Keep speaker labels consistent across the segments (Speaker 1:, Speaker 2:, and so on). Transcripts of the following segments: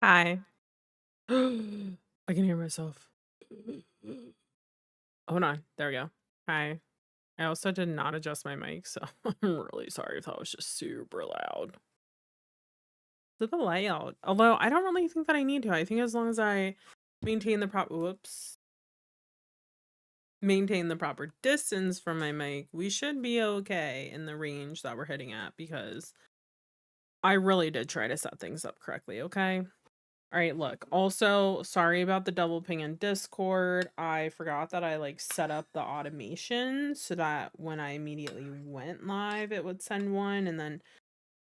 Speaker 1: Hi. I can hear myself. Hold on. There we go. Hi. I also did not adjust my mic, so I'm really sorry if that was just super loud. To the layout. Although I don't really think that I need to. I think as long as I maintain the maintain the proper distance from my mic, we should be okay in the range that we're hitting at because I really did try to set things up correctly, okay? All right, look. Also, sorry about the double ping in Discord. I forgot that I set up the automation so that when I immediately went live, it would send one, and then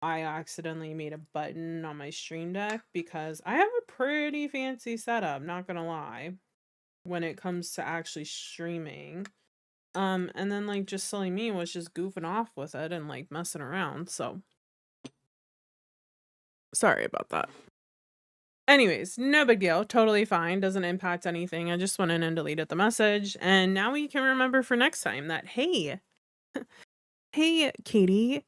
Speaker 1: I accidentally made a button on my stream deck because I have a pretty fancy setup, not gonna lie, when it comes to actually streaming. And then just silly me was just goofing off with it and messing around, so sorry about that. Anyways, no big deal. Totally fine. Doesn't impact anything. I just went in and deleted the message. And now we can remember for next time that, hey, hey, Katie,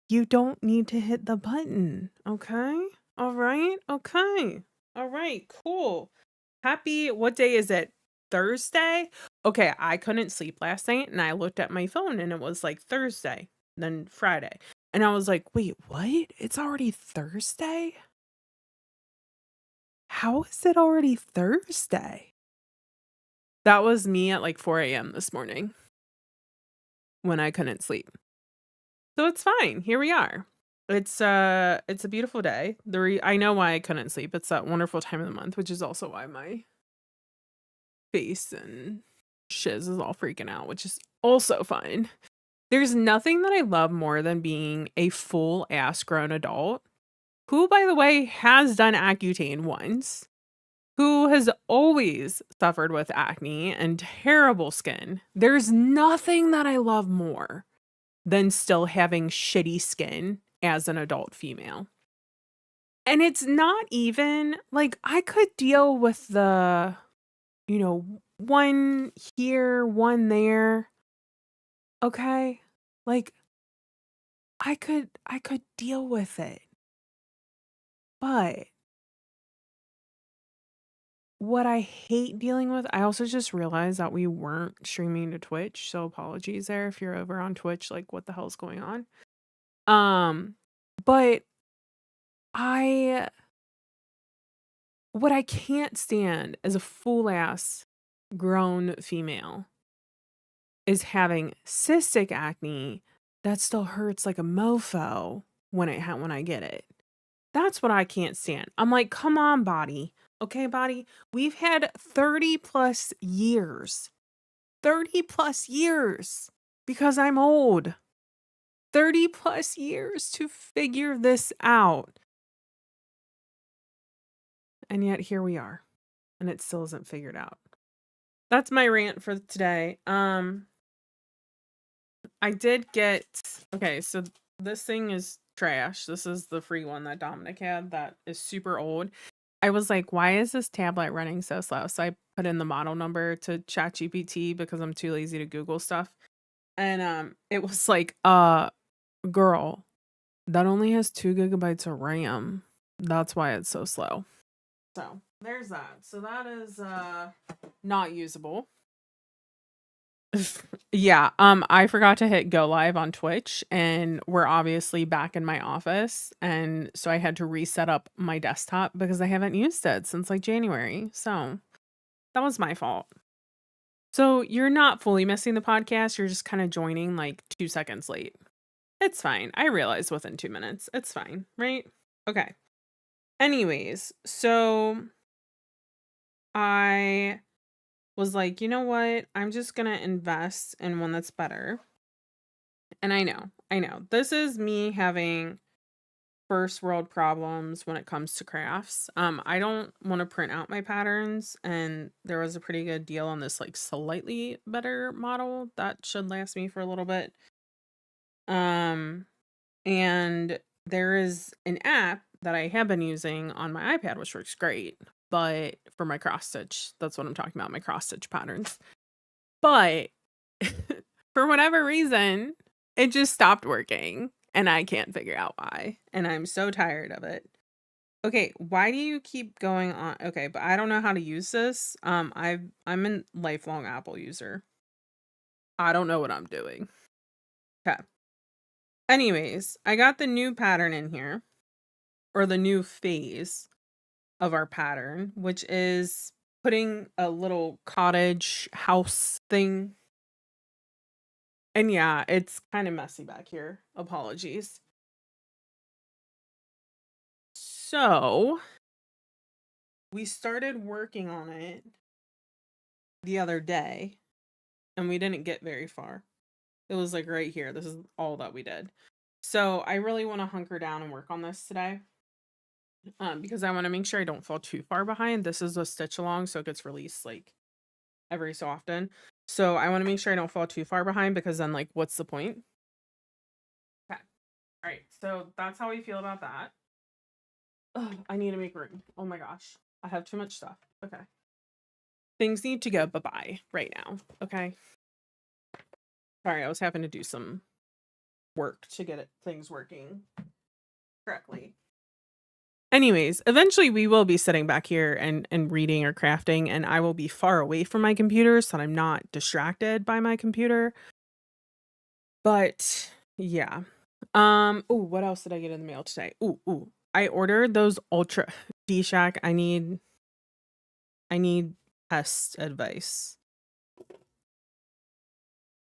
Speaker 1: you don't need to hit the button. Okay? All right? Okay. All right. Cool. What day is it? Thursday? Okay. I couldn't sleep last night and I looked at my phone and it was Thursday, then Friday. And I was like, wait, what? It's already Thursday? How is it already Thursday? That was me at 4 AM this morning when I couldn't sleep. So it's fine. Here we are. It's a beautiful day. I know why I couldn't sleep. It's that wonderful time of the month, which is also why my face and shiz is all freaking out, which is also fine. There's nothing that I love more than being a full ass grown adult who, by the way, has done Accutane once, who has always suffered with acne and terrible skin. There's nothing that I love more than still having shitty skin as an adult female. And it's not even I could deal with the, one here, one there. Okay? Like I could deal with it. But what I hate dealing with, I also just realized that we weren't streaming to Twitch, so apologies there if you're over on Twitch, what the hell's going on? But I what I can't stand as a fool ass grown female is having cystic acne that still hurts like a mofo when I get it. That's what I can't stand. I'm like, come on, body. Okay, body. We've had 30 plus years. 30 plus years. Because I'm old. 30 plus years to figure this out. And yet here we are. And it still isn't figured out. That's my rant for today. I did get okay, so this thing is trash. This is the free one that Dominic had that is super old. I was like, why is this tablet running so slow? So I put in the model number to ChatGPT because I'm too lazy to Google stuff. And it was like, girl, that only has 2 GB of RAM. That's why it's so slow. So there's that. So that is not usable. Yeah, I forgot to hit go live on Twitch and we're obviously back in my office, and so I had to reset up my desktop because I haven't used it since January. So that was my fault. So you're not fully missing the podcast, you're just kind of joining 2 seconds late. It's fine. I realized within 2 minutes. It's fine, right? Okay. Anyways, so I was like, you know what? I'm just gonna invest in one that's better. And I know. This is me having first world problems when it comes to crafts. I don't want to print out my patterns, and there was a pretty good deal on this slightly better model that should last me for a little bit. And there is an app that I have been using on my iPad, which works great, but for my cross stitch, that's what I'm talking about, my cross stitch patterns. But for whatever reason, it just stopped working and I can't figure out why. And I'm so tired of it. Okay, why do you keep going on? Okay, but I don't know how to use this. I'm a lifelong Apple user. I don't know what I'm doing. Okay. Anyways, I got the new pattern in here, or the new phase of our pattern, which is putting a little cottage house thing. And yeah, it's kind of messy back here. Apologies. So, we started working on it the other day, and we didn't get very far. It was like right here. This is all that we did. So, I really want to hunker down and work on this today. Because I want to make sure I don't fall too far behind. This is a stitch along, so it gets released like every so often. So I want to make sure I don't fall too far behind, because then like what's the point? Okay. All right. So that's how we feel about that. Ugh, I need to make room. Oh my gosh. I have too much stuff. Okay. Things need to go bye-bye right now. Okay. Sorry, I was having to do some work to get things working correctly. Anyways, eventually we will be sitting back here and reading or crafting, and I will be far away from my computer so that I'm not distracted by my computer. But yeah. Oh, what else did I get in the mail today? Ooh. I ordered those Ultra D-Shack. I need pest advice.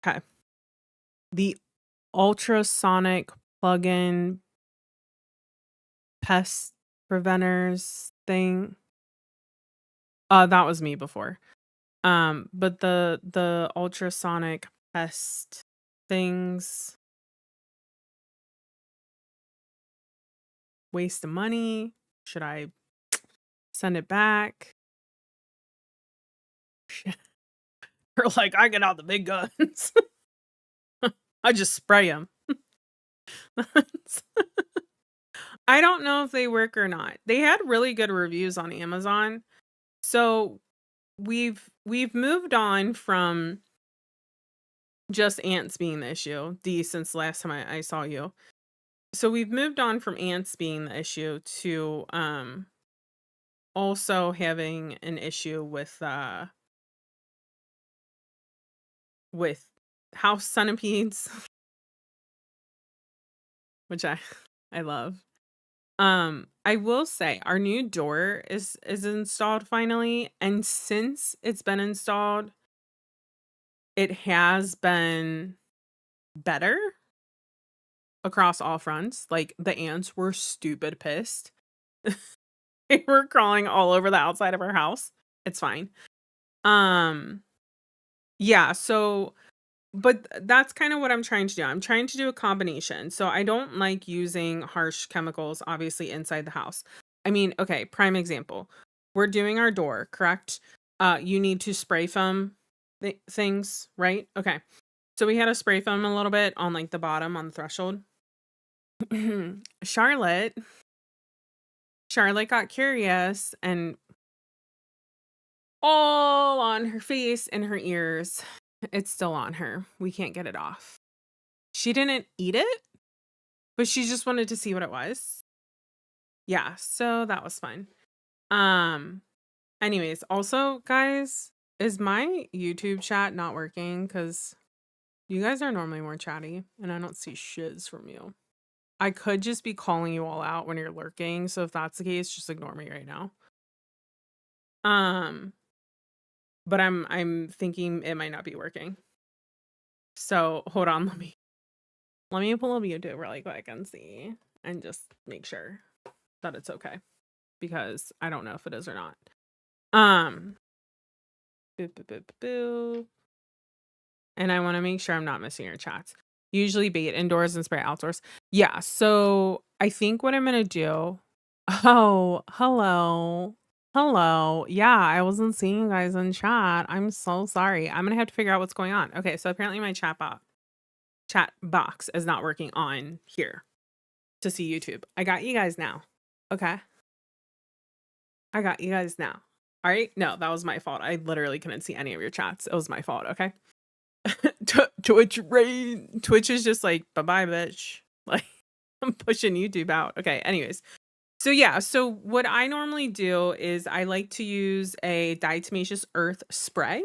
Speaker 1: Okay. The ultrasonic plug-in pest preventers thing. That was me before. But the ultrasonic pest things, waste of money. Should I send it back? Or like, I get out the big guns. I just spray them. I don't know if they work or not. They had really good reviews on Amazon. So we've moved on from just ants being the issue, since last time I saw you. So we've moved on from ants being the issue to also having an issue with house centipedes, which I love. I will say our new door is installed finally, and since it's been installed, it has been better across all fronts. Like, the ants were stupid pissed. They were crawling all over the outside of our house. It's fine. Yeah, so but that's kind of what I'm trying to do. I'm trying to do a combination. So I don't like using harsh chemicals, obviously, inside the house. I mean, okay, prime example. We're doing our door, correct? You need to spray foam things, right? Okay. So we had to spray foam a little bit on like the bottom on the threshold. Charlotte got curious and all on her face and her ears. It's still on her. We can't get it off. She didn't eat it, but she just wanted to see what it was. Yeah, so that was fun. Anyways, also, guys, is my YouTube chat not working? Because you guys are normally more chatty, and I don't see shiz from you. I could just be calling you all out when you're lurking, so if that's the case, just ignore me right now. But I'm thinking it might not be working. So hold on, let me pull up YouTube really quick and see, and just make sure that it's okay, because I don't know if it is or not. Boo, boo, boo, boo. And I want to make sure I'm not missing your chats. Usually bait indoors and spray outdoors. Yeah, so I think what I'm gonna do. Oh, hello. Hello. Yeah, I wasn't seeing you guys in chat. I'm so sorry. I'm gonna have to figure out what's going on. Okay, so apparently my chat box is not working on here to see YouTube. I got you guys now. Okay. I got you guys now. All right. No, that was my fault. I literally couldn't see any of your chats. It was my fault. Okay. Twitch is just like, bye-bye, bitch. Like, I'm pushing YouTube out. Okay. Anyways. So yeah, so what I normally do is I like to use a diatomaceous earth spray.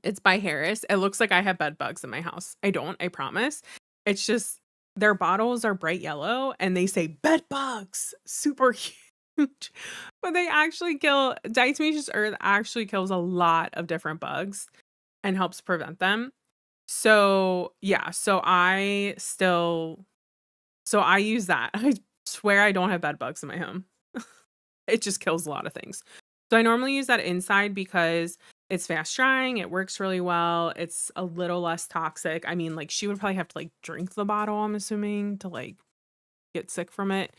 Speaker 1: It's by Harris. It looks like I have bed bugs in my house. I don't, I promise. It's just their bottles are bright yellow and they say bed bugs, super huge. But they actually kill diatomaceous earth actually kills a lot of different bugs and helps prevent them. So, yeah, so I use that. I swear I don't have bed bugs in my home. It just kills a lot of things. So I normally use that inside because it's fast drying, it works really well, it's a little less toxic. I mean, like, she would probably have to, like, drink the bottle, I'm assuming, to, like, get sick from it.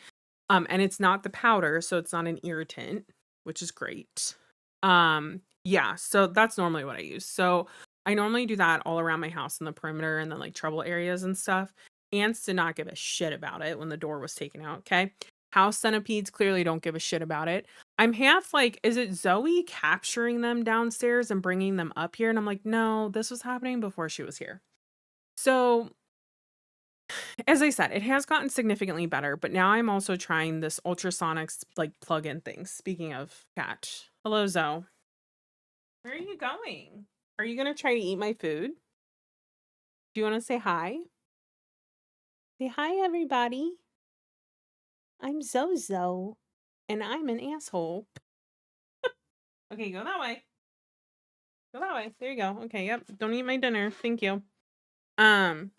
Speaker 1: And it's not the powder, so it's not an irritant, which is great. Yeah, so that's normally what I use. So I normally do that all around my house in the perimeter and then like trouble areas and stuff. Ants did not give a shit about it when the door was taken out. Okay. House centipedes clearly don't give a shit about it. I'm half like, is it Zoe capturing them downstairs and bringing them up here? And I'm like, no, this was happening before she was here. So as I said, it has gotten significantly better, but now I'm also trying this ultrasonics like plug-in thing. Speaking of cat. Hello, Zoe. Where are you going? Are you gonna try to eat my food? Do you wanna say hi? Say hi, everybody. I'm Zozo, and I'm an asshole. Okay, go that way. Go that way. There you go. Okay, yep. Don't eat my dinner. Thank you. Um,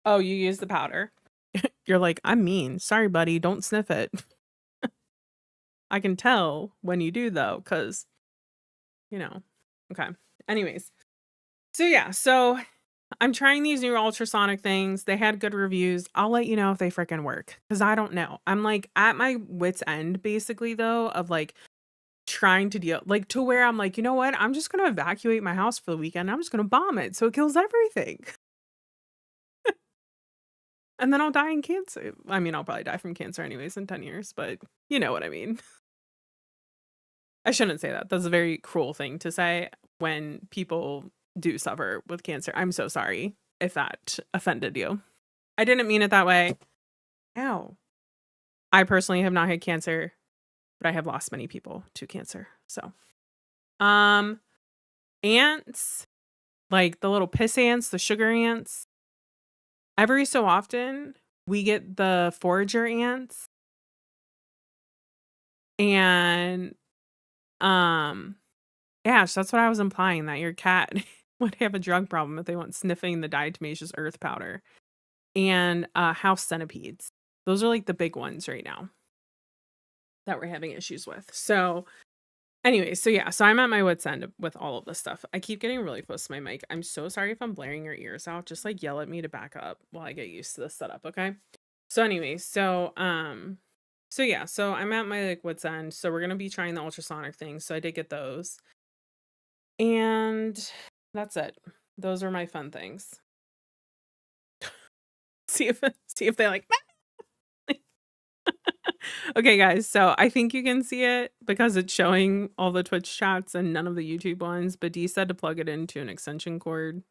Speaker 1: oh, you use the powder. You're like, I'm mean. Sorry, buddy. Don't sniff it. I can tell when you do though, because you know. Okay. Anyways. So yeah, so I'm trying these new ultrasonic things. They had good reviews. I'll let you know if they freaking work because I don't know. I'm like at my wit's end basically though of like trying to deal like to where I'm like, you know what? I'm just gonna evacuate my house for the weekend. I'm just gonna bomb it so it kills everything. And then I'll die in cancer. I mean, I'll probably die from cancer anyways in 10 years, but you know what I mean. I shouldn't say that. That's a very cruel thing to say when people do suffer with cancer. I'm so sorry if that offended you. I didn't mean it that way. Ow. I personally have not had cancer, but I have lost many people to cancer. So, um, ants, like the little piss ants, the sugar ants, every so often we get the forager ants and, um, yeah, so that's what I was implying that your cat would have a drug problem if they went sniffing the diatomaceous earth powder and, house centipedes. Those are like the big ones right now that we're having issues with. So, anyway, so yeah, so I'm at my wit's end with all of this stuff. I keep getting really close to my mic. I'm so sorry if I'm blaring your ears out. Just like yell at me to back up while I get used to this setup, okay? So anyway, so yeah, so I'm at my like wit's end. So we're gonna be trying the ultrasonic thing. So I did get those. And that's it. Those are my fun things. See if they like okay, guys, so I think you can see it because it's showing all the Twitch chats and none of the YouTube ones, but Dee said to plug it into an extension cord.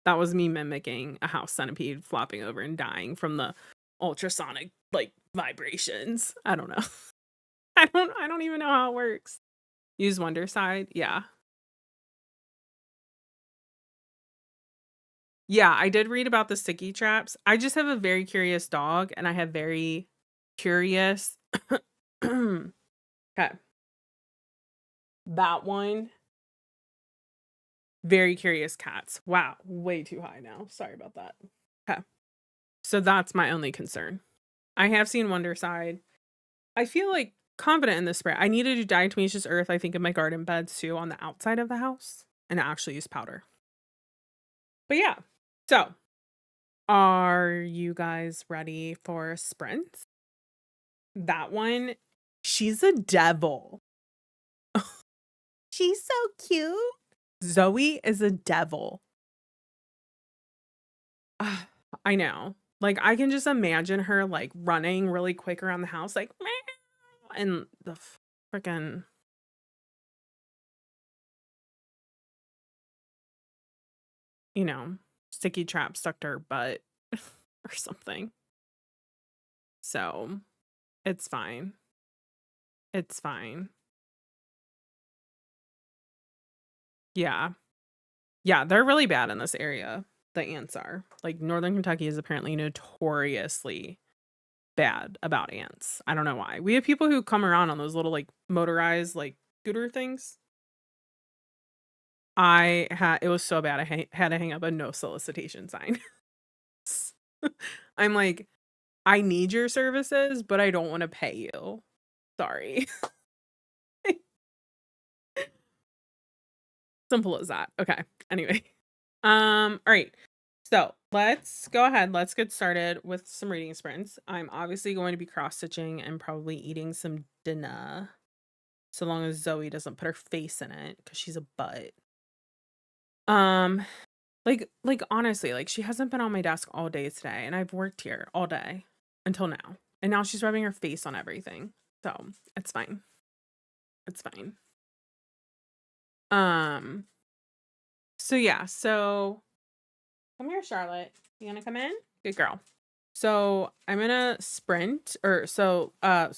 Speaker 1: That was me mimicking a house centipede flopping over and dying from the ultrasonic like vibrations. I don't know. I don't even know how it works. Use Wonderside. Yeah. Yeah, I did read about the sticky traps. I just have a very curious dog and I have very curious okay. That one. Very curious cats. Wow, way too high now. Sorry about that. Okay. So that's my only concern. I have seen Wonderside. I feel like confident in this spray. I need to do diatomaceous earth, I think, in my garden beds too on the outside of the house and actually use powder. But yeah. So are you guys ready for sprints? That one, she's a devil. She's so cute. Zoe is a devil. Ah, I know. Like, I can just imagine her, like, running really quick around the house, like, "Meow," and the freaking you know, sticky trap stuck to her butt or something. So, it's fine. It's fine. Yeah. Yeah, they're really bad in this area, the ants are. Like, Northern Kentucky is apparently notoriously bad about ants. I don't know why. We have people who come around on those little, like, motorized, like, scooter things. It was so bad, had to hang up a no solicitation sign. I'm like, "I need your services, but I don't wanna pay you. Sorry." Simple as that. Okay. Anyway. All right. So let's go ahead. Let's get started with some reading sprints. I'm obviously going to be cross stitching and probably eating some dinner. So long as Zoe doesn't put her face in it because she's a butt. Um, like honestly, like she hasn't been on my desk all day today, and I've worked here all day until now. And now she's rubbing her face on everything. So it's fine. It's fine. Um, so yeah, so come here, Charlotte. You gonna come in? Good girl. So I'm gonna sprint or so I'm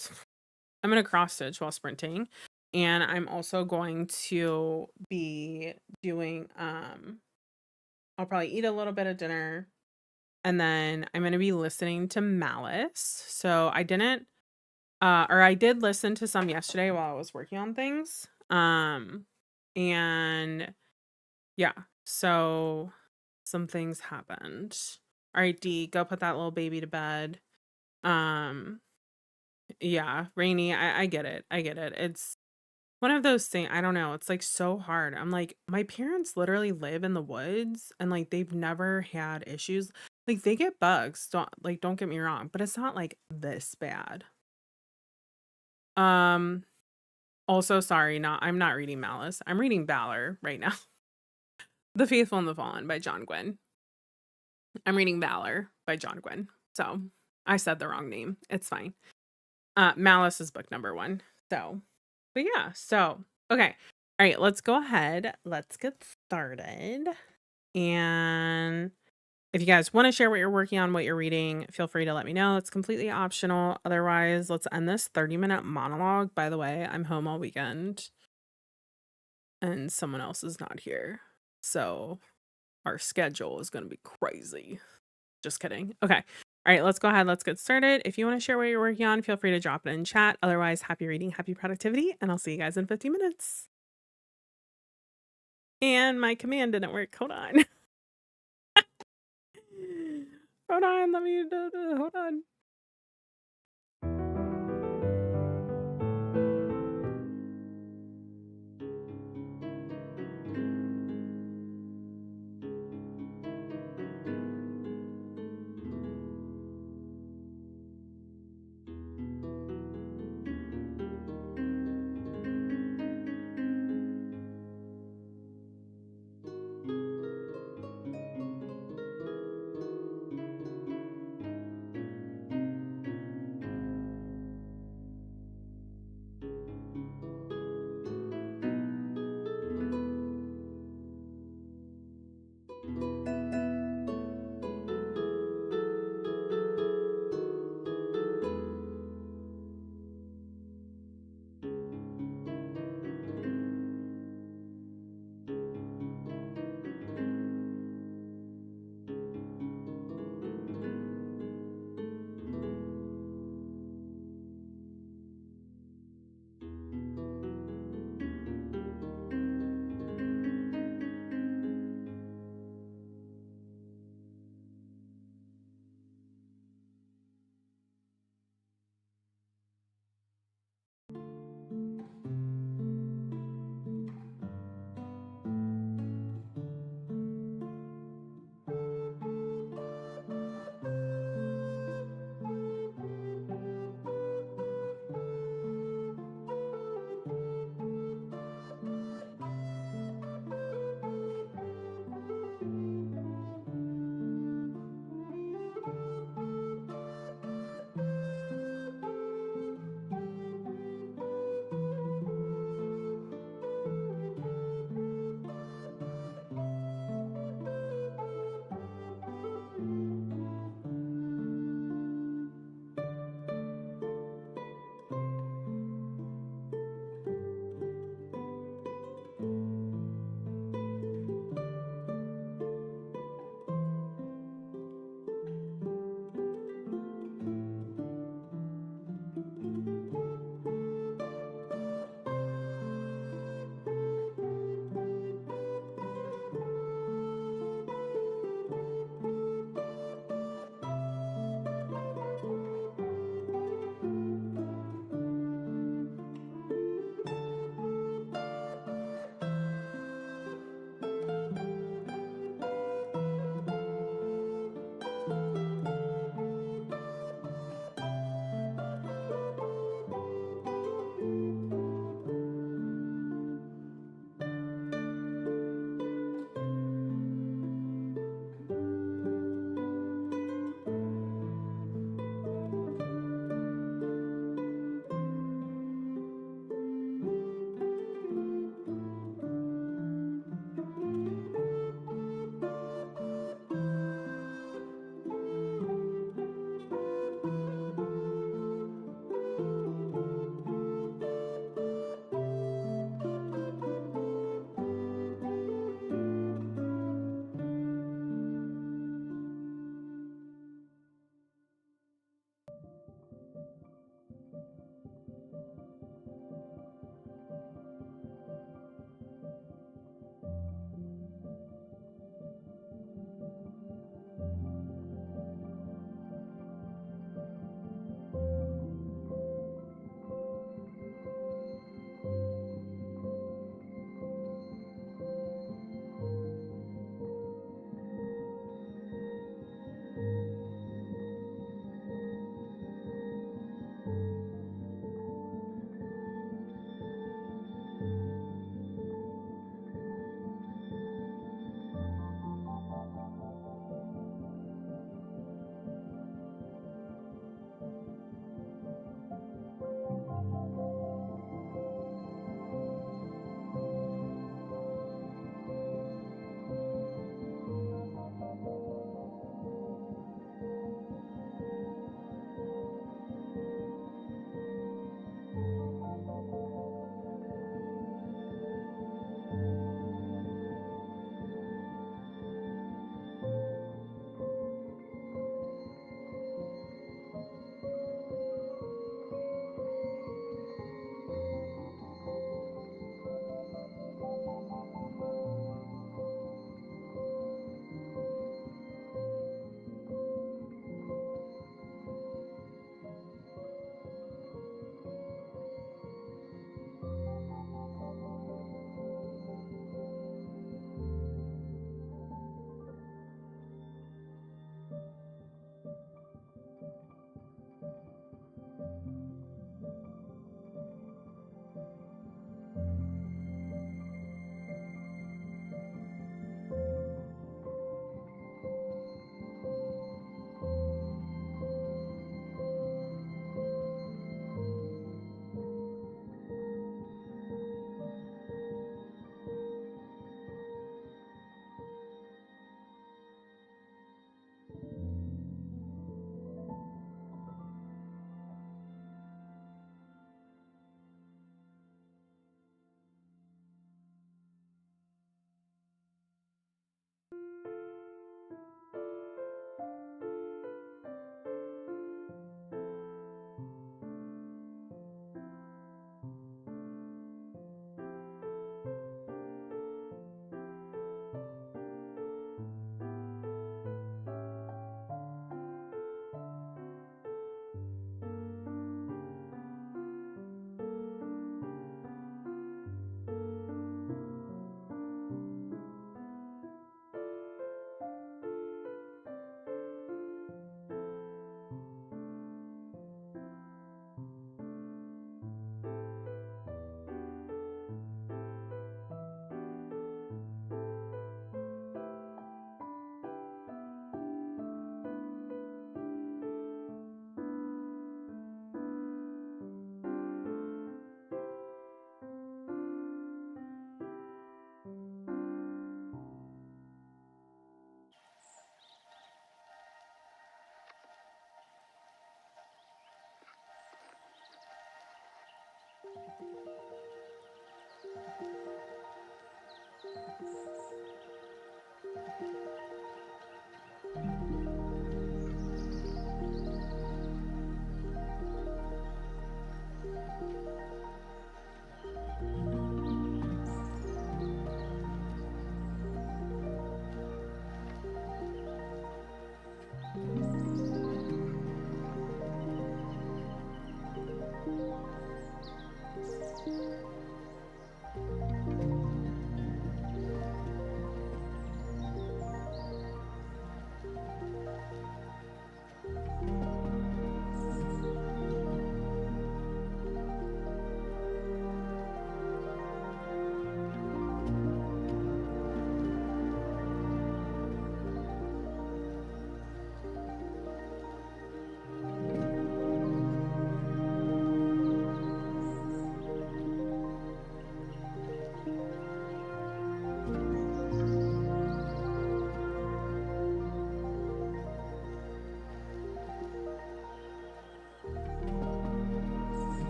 Speaker 1: gonna cross stitch while sprinting. And I'm also going to be doing I'll probably eat a little bit of dinner and then I'm gonna be listening to Malice. So I didn't or I did listen to some yesterday while I was working on things. And yeah, so some things happened. All right, D, go put that little baby to bed. Um, yeah, Rainy, I get it. I get it. It's one of those things, I don't know, it's like so hard. I'm like, my parents literally live in the woods and like they've never had issues. Like they get bugs, don't get me wrong, but it's not like this bad. Um, also sorry, I'm not reading Malice. I'm reading Valor right now. The Faithful and the Fallen by John Gwynne. I'm reading Valor by John Gwynne. So I said the wrong name. It's fine. Malice is book number 1. So, but yeah, so okay. All right, let's go ahead. Let's get started. And if you guys want to share what you're working on, what you're reading, feel free to let me know. It's completely optional. Otherwise, let's end this 30-minute monologue. By the way, I'm home all weekend and someone else is not here. So our schedule is going to be crazy. Just kidding. Okay. All right, let's go ahead. Let's get started. If you want to share what you're working on, feel free to drop it in chat. Otherwise, happy reading, happy productivity, and I'll see you guys in 15 minutes. And my command didn't work. Hold on. Hold on. Let me hold on.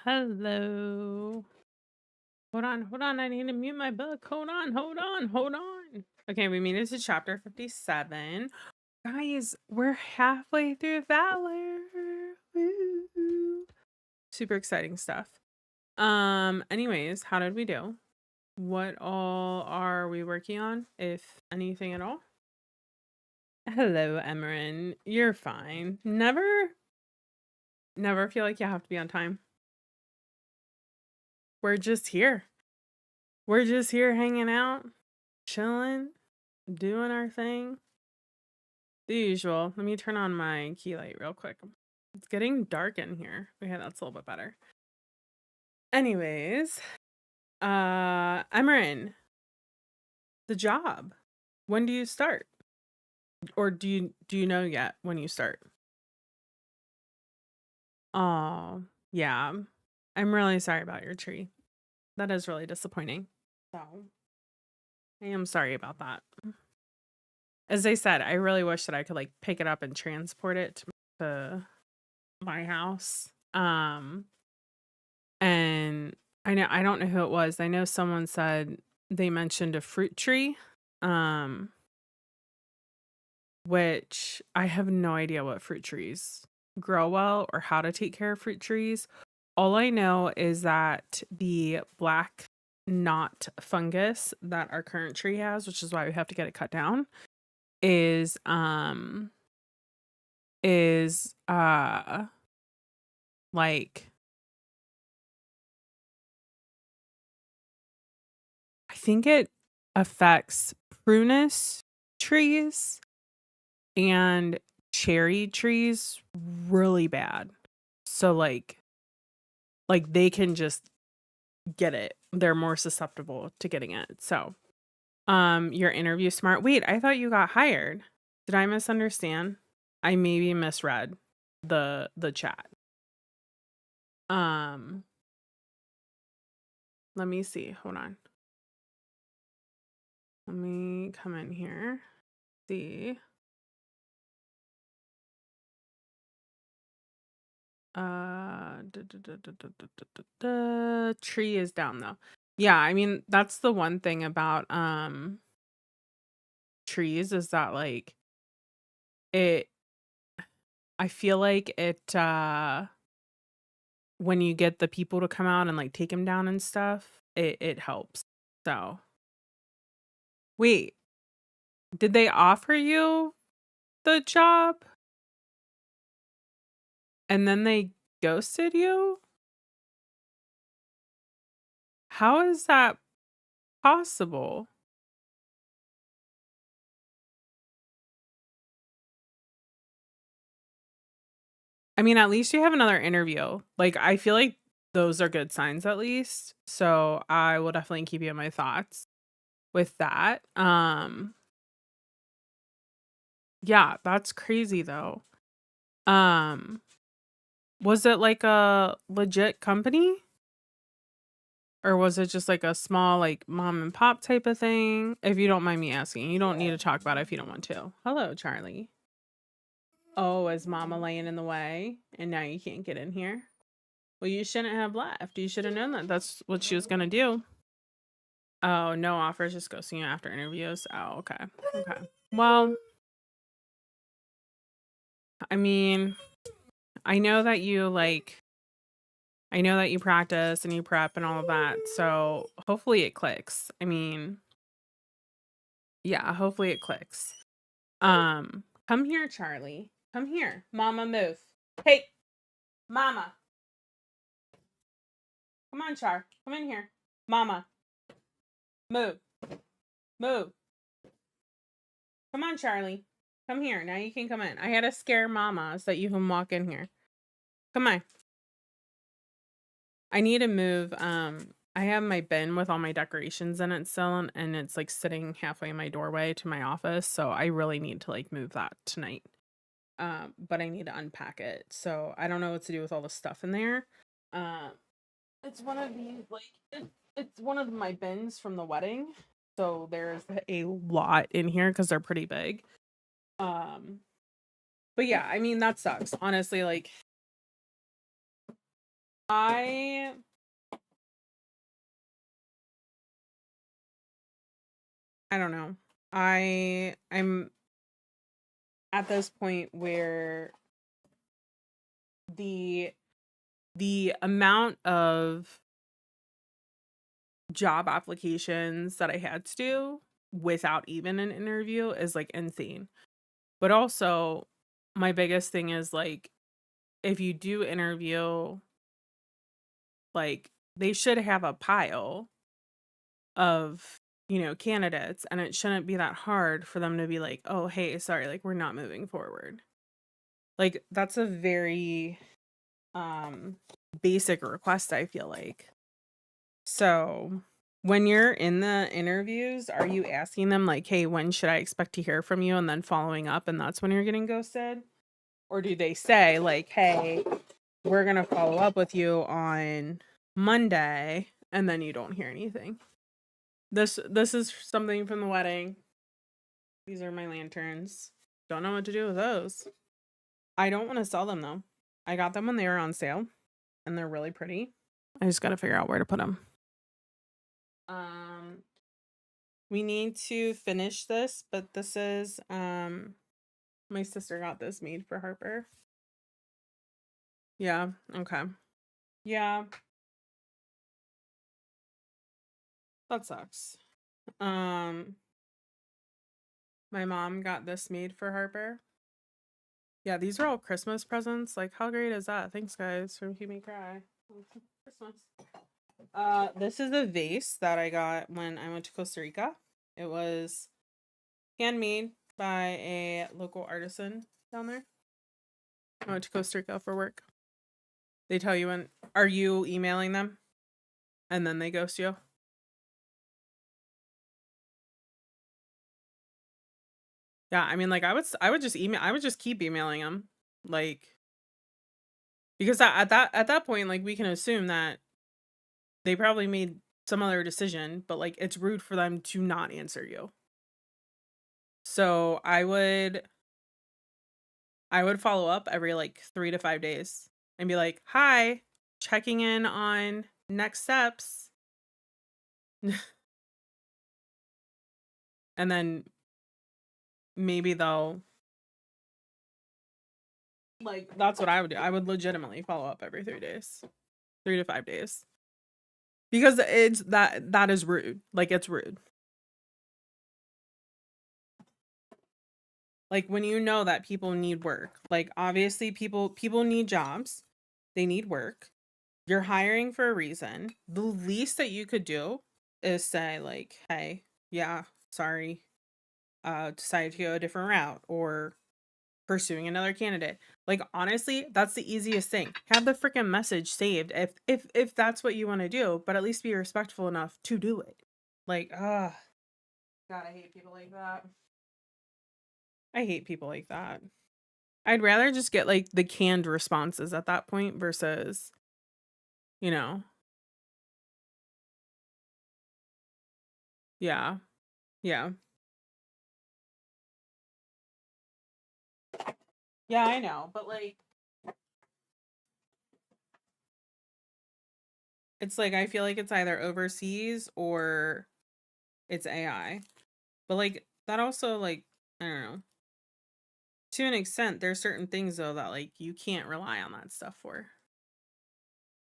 Speaker 1: Hello. Hold on. I need to mute my book. Hold on. Okay, we made it to chapter 57. Guys, we're halfway through Valor. Woo. Super exciting stuff. Anyways, how did we do? What all are we working on, if anything at all? Hello, Emerin. You're fine. Never feel like you have to be on time. We're just here. We're just here hanging out, chilling, doing our thing. The usual. Let me turn on my key light real quick. It's getting dark in here. Okay, that's a little bit better. Anyways, Emerin, the job. When do you start? Or do you know yet when you start? Oh, yeah. I'm really sorry about your tree. That is really disappointing. So, I am sorry about that. As I said, I really wish that I could like pick it up and transport it to my house. And I don't know who it was. I know someone said they mentioned a fruit tree. Which I have no idea what fruit trees grow well or how to take care of fruit trees. All I know is that the black knot fungus that our current tree has, which is why we have to get it cut down, is like I think it affects prunus trees and cherry trees really bad. So like they can just get it. They're more susceptible to getting it. So, your interview smart. Wait, I thought you got hired. Did I misunderstand? I maybe misread the chat. Let me see. Hold on. Let me come in here. See. The tree is down though. Yeah, I mean that's the one thing about trees is that like it I feel like it when you get the people to come out and like take him down and stuff, it helps. So, wait, did they offer you the job and then they ghosted you? How is that possible? I mean, at least you have another interview. Like, I feel like those are good signs at least. So, I will definitely keep you in my thoughts with that. Yeah, that's crazy though. Um, was it like a legit company? Or was it just like a small, like mom and pop type of thing? If you don't mind me asking, you don't need to talk about it if you don't want to. Hello, Charlie. Oh, is mama laying in the way and now you can't get in here? Well, you shouldn't have left. You should have known that that's what she was going to do. Oh, no offers, just ghosting you after interviews. Oh, okay. Okay. Well, I mean, I know that you like, I know that you practice and you prep and all of that. So hopefully it clicks. I mean, yeah, hopefully it clicks. Come here, Charlie. Come here. Mama, move. Hey, Mama. Come on, Char. Come in here. Mama, move. Move. Come on, Charlie. Come here. Now you can come in. I had to scare Mama so that you can walk in here. Come on. I need to move. I have my bin with all my decorations in it still, and it's like sitting halfway in my doorway to my office. So I really need to like move that tonight. But I need to unpack it. So I don't know what to do with all the stuff in there. Um, it's one of these it's one of my bins from the wedding. So there's a lot in here because they're pretty big. But yeah, I mean that sucks. Honestly, like I I don't know. I'm at this point where the the amount of job applications that I had to do without even an interview is like insane. But also my biggest thing is like if you do interview, like they should have a pile of, candidates, and it shouldn't be that hard for them to be like, "Oh, hey, sorry, like we're not moving forward." Like that's a very um basic request, I feel like. So, when you're in the interviews, are you asking them like, "Hey, when should I expect to hear from you?" and then following up and that's when you're getting ghosted? Or do they say like, "Hey, we're going to follow up with you on Monday," and then you don't hear anything? This is something from the wedding. These are my lanterns. Don't know what to do with those. I don't want to sell them though. I got them when they were on sale and they're really pretty. I just got to figure out where to put them. Um we need to finish this, but this is my sister got this made for Harper. Yeah, okay. Yeah, that sucks. Um my mom got this made for Harper. Yeah, these are all Christmas presents. Like, how great is that? Thanks, guys, for making me cry. Christmas. This is a vase that I got when I went to Costa Rica. It was handmade by a local artisan down there. I went to Costa Rica for work. They tell you when. Are you emailing them? And then they ghost you? Yeah, I mean, like I would just email. I would just keep emailing them, like because at that point, like we can assume that they probably made some other decision, but like it's rude for them to not answer you. So I would follow up every like 3 to 5 days and be like, "Hi, checking in on next steps." And then maybe they'll like that's what I would do. I would legitimately follow up every 3 days. 3 to 5 days. Because it's that is rude. Like it's rude. Like when you know that people need work. Like obviously people need jobs. They need work. You're hiring for a reason. The least that you could do is say like, "Hey, yeah, sorry. Decided to go a different route," or pursuing another candidate. Like honestly, that's the easiest thing. Have the freaking message saved if that's what you want to do, but at least be respectful enough to do it. Like, God, I hate people like that. I hate people like that. I'd rather just get like the canned responses at that point versus, you know, yeah. Yeah. Yeah, I know, but like it's like I feel like it's either overseas or it's AI. But like that also like I don't know. To an extent, there's certain things though that like you can't rely on that stuff for.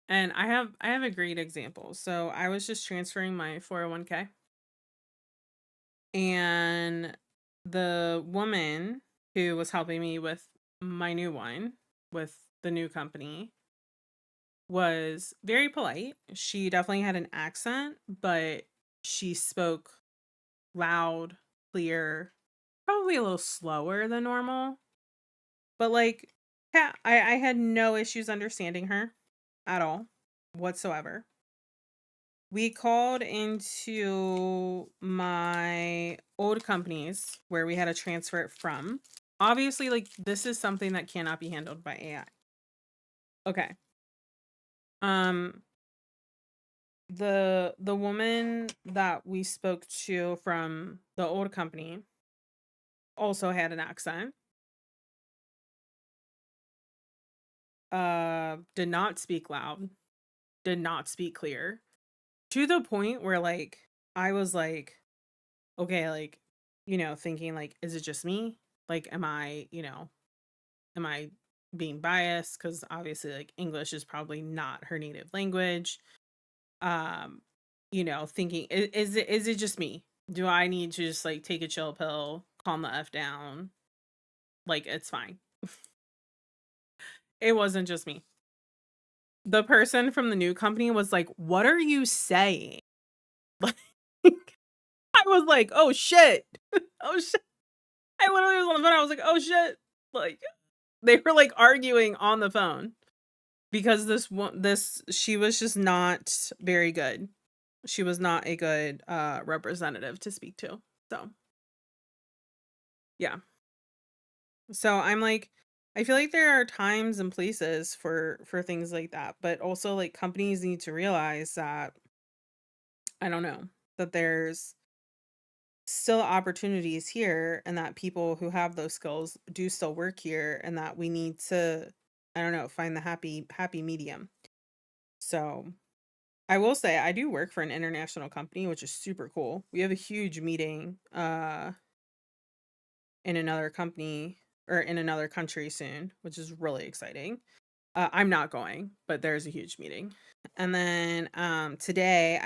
Speaker 1: And I have a great example. So I was just transferring my 401k and the woman who was helping me with my new one with the new company was very polite. She definitely had an accent, but she spoke loud, clear, probably a little slower than normal. But like, yeah, I had no issues understanding her at all whatsoever. We called into my old companies where we had to transfer it from. Obviously, like this is something that cannot be handled by AI. Okay. Um the woman that we spoke to from the old company also had an accent. Did not speak loud, did not speak clear. To the point where like I was like, okay, like, thinking like, is it just me? Like, am I being biased? Because obviously, like, English is probably not her native language. Um, thinking, is it just me? Do I need to just like take a chill pill, calm the F down? Like, it's fine. It wasn't just me. The person from the new company was like, "What are you saying?" Like, I was like, "Oh shit. Oh shit." I literally was on the phone. I was like, "Oh shit." Like, they were like arguing on the phone because this she was just not very good. She was not a good representative to speak to. So, yeah. So I'm like, I feel like there are times and places for things like that, but also like companies need to realize that I don't know, that there's still opportunities here and that people who have those skills do still work here and that we need to, I don't know, find the happy medium. So I will say I do work for an international company, which is super cool. We have a huge meeting in another company or in another country soon, which is really exciting. I'm not going, but there's a huge meeting. And then today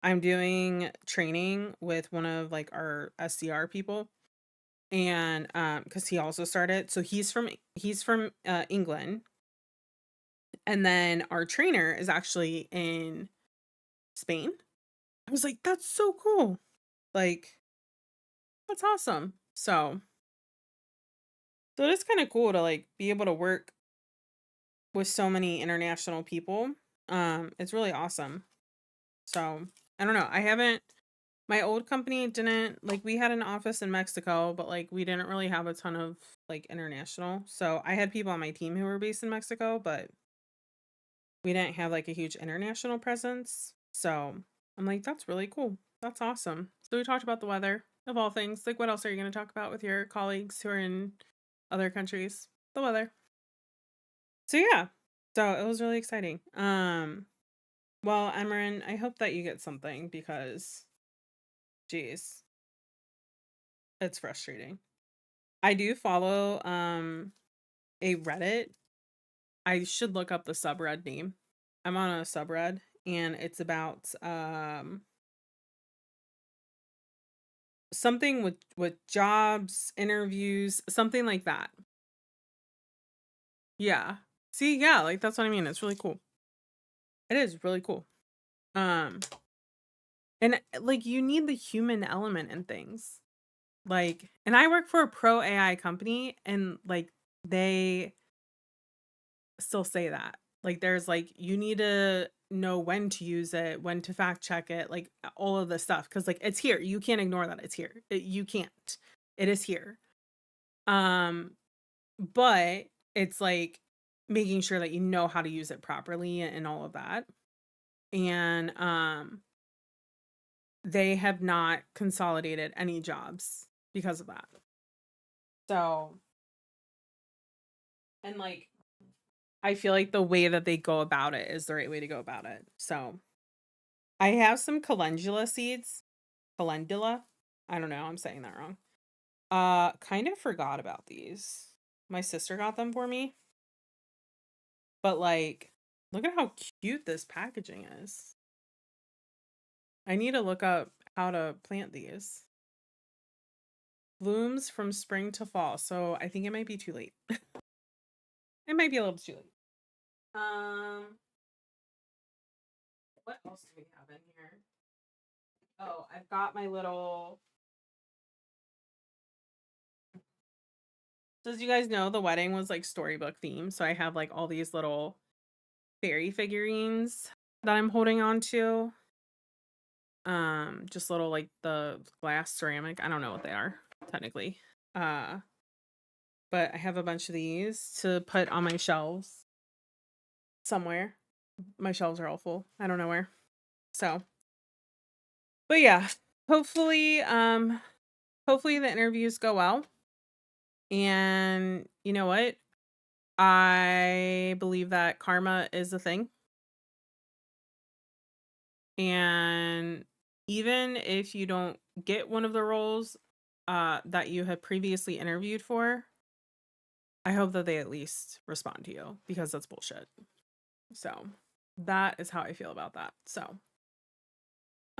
Speaker 1: I'm doing training with one of like our SDR people, and cuz he also started. So he's from England, and then our trainer is actually in Spain. I was like, that's so cool. Like, that's awesome. So it is kind of cool to like be able to work with so many international people. It's really awesome. So I don't know. I haven't My old company didn't like we had an office in Mexico, but like we didn't really have a ton of like international. So I had people on my team who were based in Mexico, but we didn't have like a huge international presence. So I'm like, that's really cool. That's awesome. So we talked about the weather of all things. Like, what else are you going to talk about with your colleagues who are in other countries? The weather. So yeah. So it was really exciting. Well, Emran, I hope that you get something because geez, it's frustrating. I do follow a Reddit. I should look up the subred name. I'm on a subred and it's about something with jobs, interviews, something like that. Yeah. See, yeah, like that's what I mean. It's really cool. It is really cool. Um and like you need the human element in things. Like, and I work for a pro AI company and like they still say that. Like there's like you need to know when to use it, when to fact check it, like all of this stuff cuz like it's here. You can't ignore that it's here. You can't. It is here. Um but it's like making sure that you know how to use it properly and all of that. And they have not consolidated any jobs because of that. So, and like I feel like the way that they go about it is the right way to go about it. So, I have some calendula seeds. Calendula? I don't know, I'm saying that wrong. Kind of forgot about these. My sister got them for me. But like, look at how cute this packaging is. I need to look up how to plant these. Blooms from spring to fall. So I think it might be too late. It might be a little too late. Um, what else do we have in here? Oh, I've got my little. So as you guys know, the wedding was like storybook themed, so I have like all these little fairy figurines that I'm holding on to. Just little like the glass ceramic. I don't know what they are technically. Uh, but I have a bunch of these to put on my shelves somewhere. My shelves are all full. I don't know where. So, but yeah, hopefully, hopefully the interviews go well. And you know what? I believe that karma is a thing. And even if you don't get one of the roles that you had previously interviewed for, I hope that they at least respond to you because that's bullshit. So that is how I feel about that. So,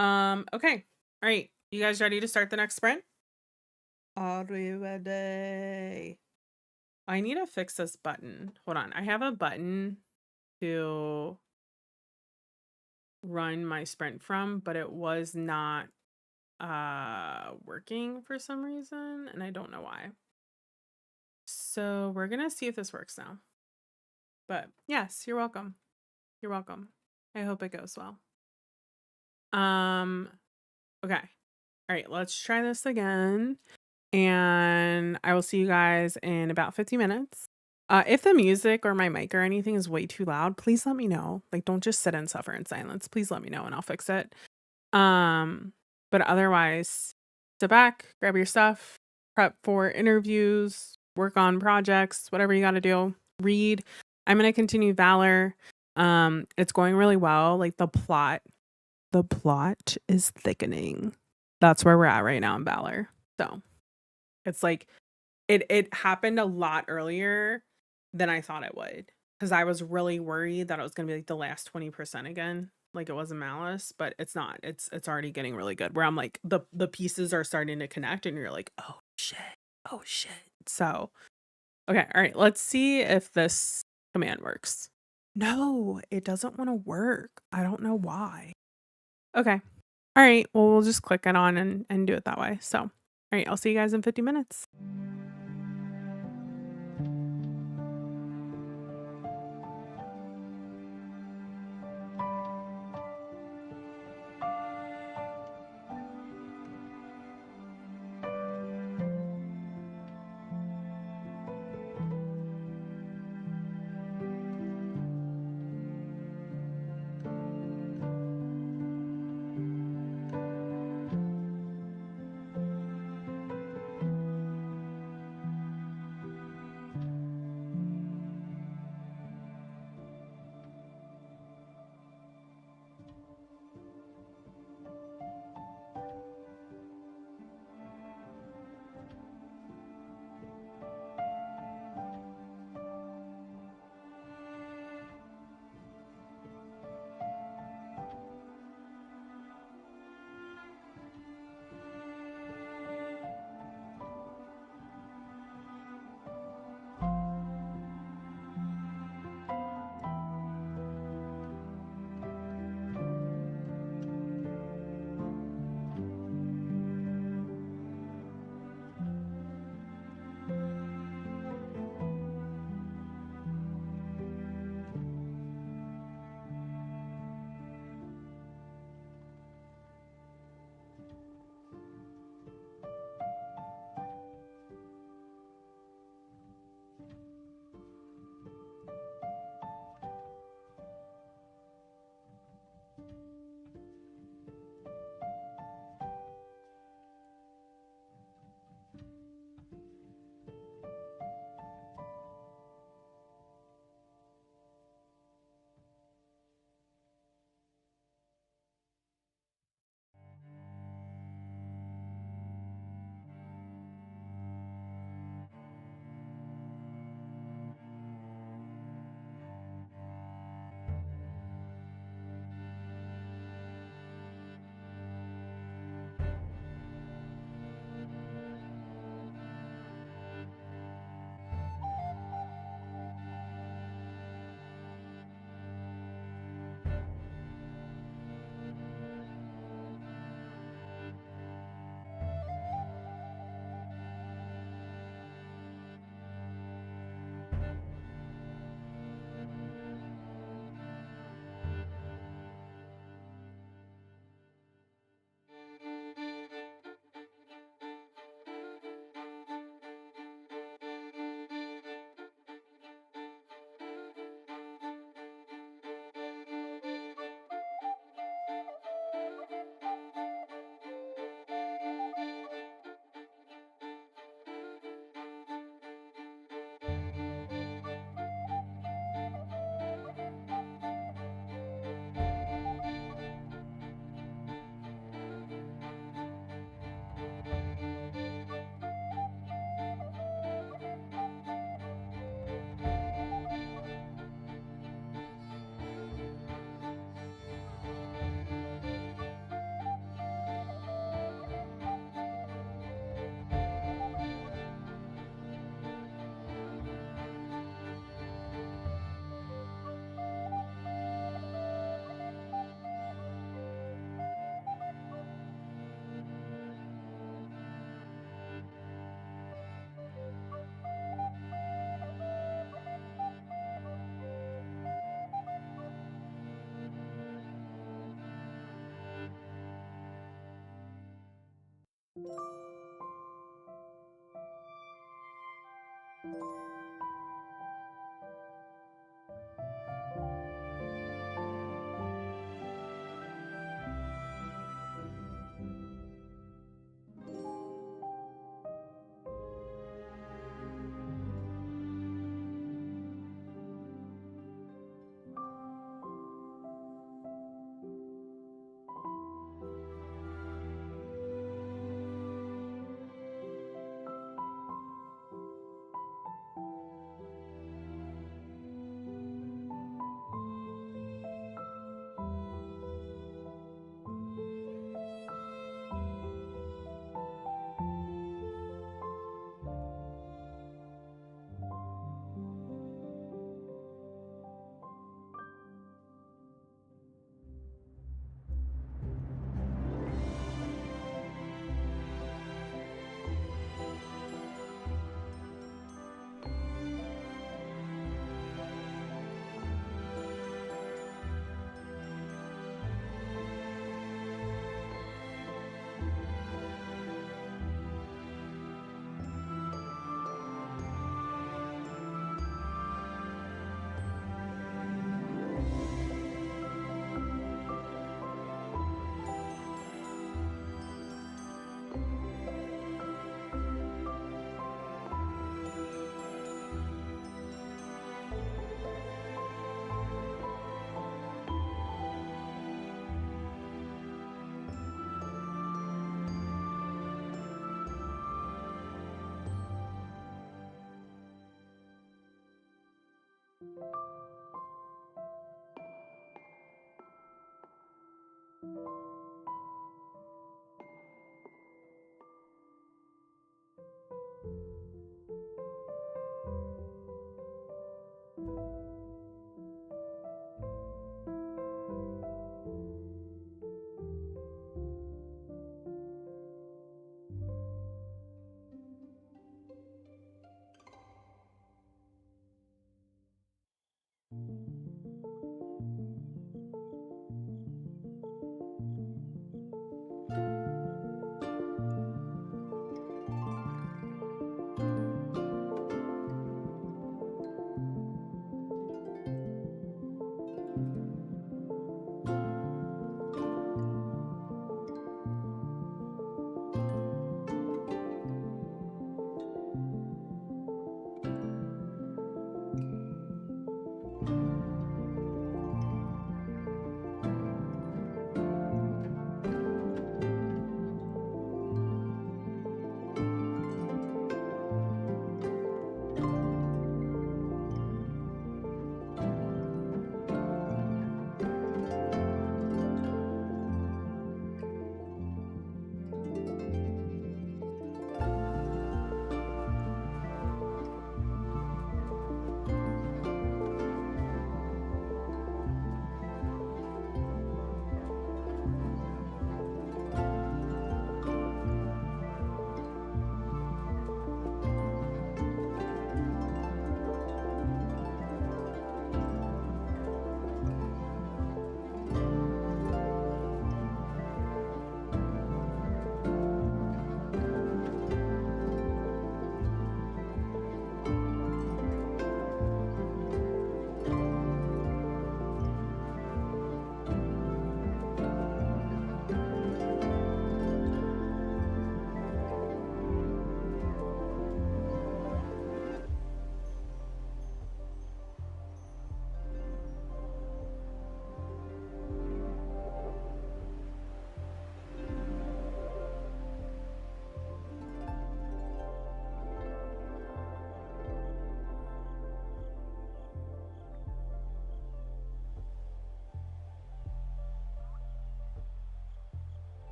Speaker 1: okay. All right. You guys ready to start the next sprint? Are we ready? I need to fix this button. Hold on. I have a button to run my sprint from, but it was not working for some reason, and I don't know why. So we're gonna see if this works now. But yes, you're welcome. You're welcome. I hope it goes well. Okay. All right, let's try this again. And I will see you guys in about 50 minutes. If the music or my mic or anything is way too loud, please let me know. Like, don't just sit and suffer in silence. Please let me know and I'll fix it. But otherwise, sit back, grab your stuff, prep for interviews, work on projects, whatever you got to do. Read. I'm going to continue Valor. It's going really well. Like the plot is thickening. That's where we're at right now in Valor. So it's like it happened a lot earlier than I thought it would, because I was really worried that it was gonna be like the last 20% again, like it wasn't Malice, but it's not. It's already getting really good. Where I'm like the pieces are starting to connect, and you're like, oh shit. So okay, all right. Let's see if this command works. No, it doesn't want to work. I don't know why. Okay. All right. Well, we'll just click it on and do it that way. So, all right. I'll see you guys in 50 minutes.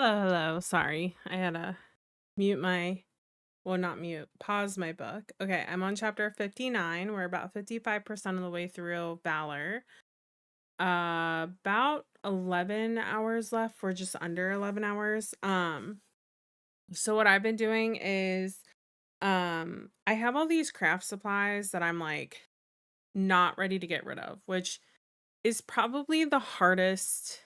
Speaker 1: Hello, hello. Sorry. I had to mute my, well, not mute, pause my book. Okay, I'm on chapter 59. We're about 55% of the way through Valor. About 11 hours left. We're just under 11 hours. So what I've been doing is I have all these craft supplies that I'm like not ready to get rid of, which is probably the hardest.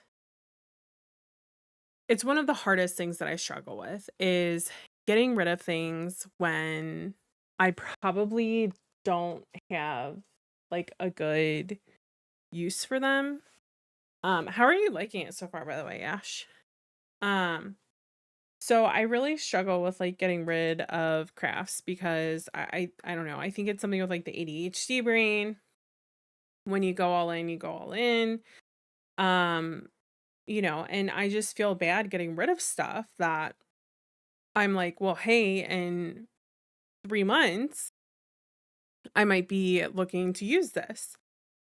Speaker 1: It's one of the hardest things that I struggle with is getting rid of things when I probably don't have like a good use for them. How are you liking it so far, by the way, Ash? Um, so I really struggle with like getting rid of crafts because I don't know. I think it's something with like the ADHD brain. When you go all in, you go all in. Um, and I just feel bad getting rid of stuff that I'm like, well, hey, in 3 months, I might be looking to use this.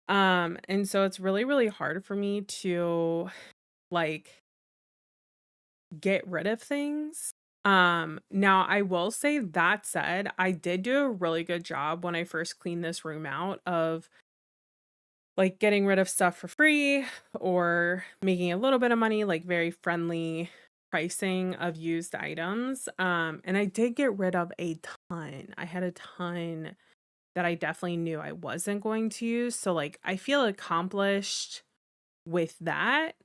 Speaker 1: And so it's really, really hard for me to like get rid of things. Now I will say that said, I did do a really good job when I first cleaned this room out of like getting rid of stuff for free or making a little bit of money, like very friendly pricing of used items. And I did get rid of a ton. I had a ton that I definitely knew I wasn't going to use. So like I feel accomplished with that,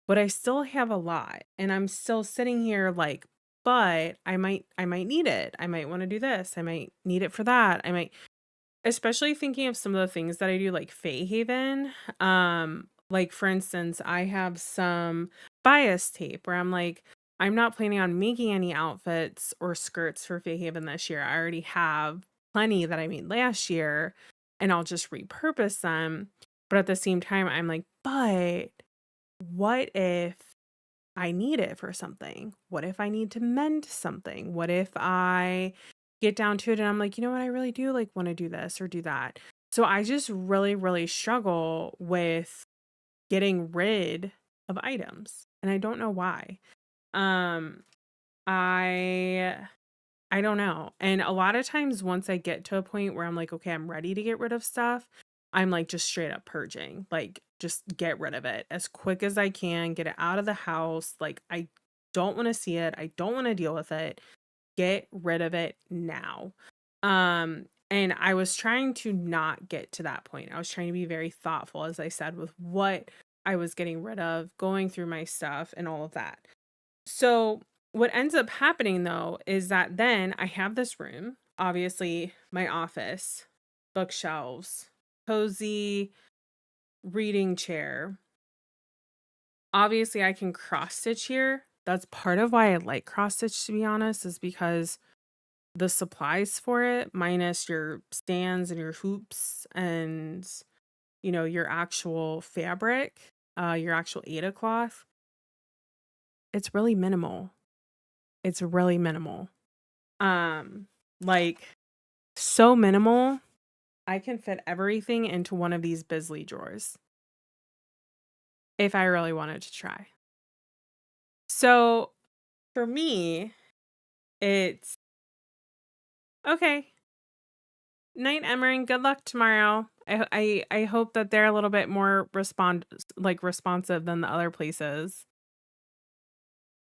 Speaker 1: but I still have a lot. And I'm still sitting here like, but I might need it. I might want to do this. I might need it for that. I might, especially thinking of some of the things that I do like Fae Haven. Like for instance, I have some bias tape where I'm like, I'm not planning on making any outfits or skirts for Fae Haven this year. I already have plenty that I made last year and I'll just repurpose them. But at the same time, I'm like, but what if I need it for something? What if I need to mend something? What if I get down to it and I'm like, you know what, I really do like want to do this or do that. So I just really, really struggle with getting rid of items. And I don't know why. Um, I I don't know. And a lot of times once I get to a point where I'm like, okay, I'm ready to get rid of stuff, I'm like just straight up purging. Like just get rid of it as quick as I can, get it out of the house. Like I don't want to see it. I don't want to deal with it. Get rid of it now. And I was trying to not get to that point. I was trying to be very thoughtful, as I said, with what I was getting rid of, going through my stuff and all of that. So what ends up happening though is that then I have this room, obviously my office, bookshelves, cozy reading chair. Obviously I can cross stitch here. That's part of why I like cross stitch, to be honest, is because the supplies for it, minus your stands and your hoops and your actual fabric, your actual Ada cloth, it's really minimal. It's really minimal. Um, like so minimal, I can fit everything into one of these Bisley drawers if I really wanted to try. So for me, it's okay. Night, Emmering. Good luck tomorrow. I hope that they're a little bit more responsive than the other places.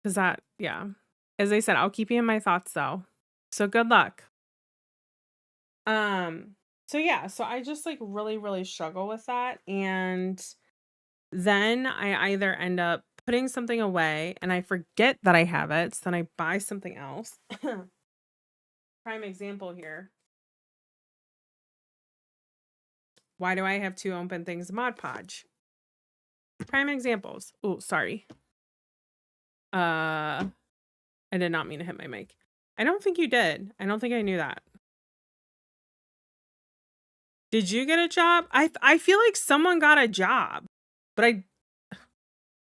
Speaker 1: Cause that, yeah. As I said, I'll keep you in my thoughts though. So good luck. So yeah, so I just like really, really struggle with that. And then I either end up putting something away and I forget that I have it. So then I buy something else. Prime example here. Why do I have two open things in Mod Podge? Prime examples. Oh, sorry. I did not mean to hit my mic. I don't think you did. I don't think I knew that. Did you get a job? I feel like someone got a job, but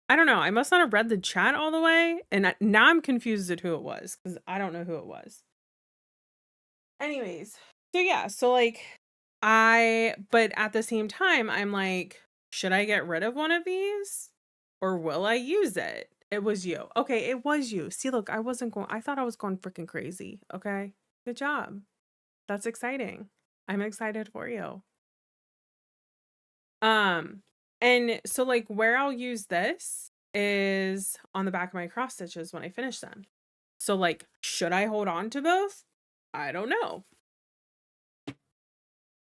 Speaker 1: I don't know. I must not have read the chat all the way, and now I'm confused at who it was because I don't know who it was. Anyways, so yeah, so like but at the same time, I'm like, should I get rid of one of these or will I use it? It was you. Okay, it was you. See, look, I thought I was going freaking crazy. Okay. Good job. That's exciting. I'm excited for you. Um, and so like where I'll use this is on the back of my cross stitches when I finish them. So like, should I hold on to both? I don't know.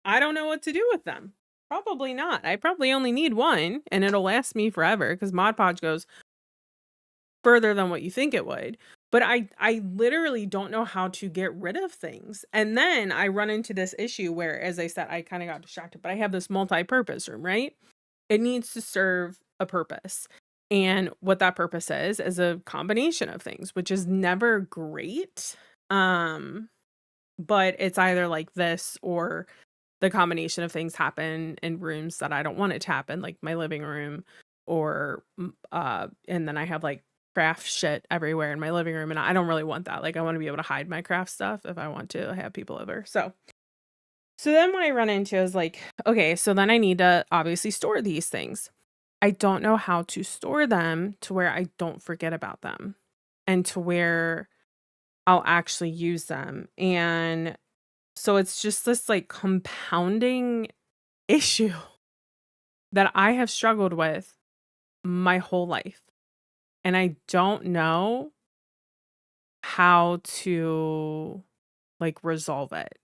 Speaker 1: I don't know what to do with them. Probably not. I probably only need one and it'll last me forever because Mod Podge goes further than what you think it would. But I literally don't know how to get rid of things. And then I run into this issue where, as I said, I kind of got distracted, but I have this multi-purpose room, right? It needs to serve a purpose. And what that purpose is a combination of things, which is never great. But it's either like this or the combination of things happen in rooms that I don't want it to happen, like my living room or and then I have like craft shit everywhere in my living room and I don't really want that. Like I want to be able to hide my craft stuff if I want to have people over. So then what I run into is like, okay, so then I need to obviously store these things. I don't know how to store them to where I don't forget about them and to where I'll actually use them. And so it's just this like compounding issue that I have struggled with my whole life. And I don't know how to like resolve it.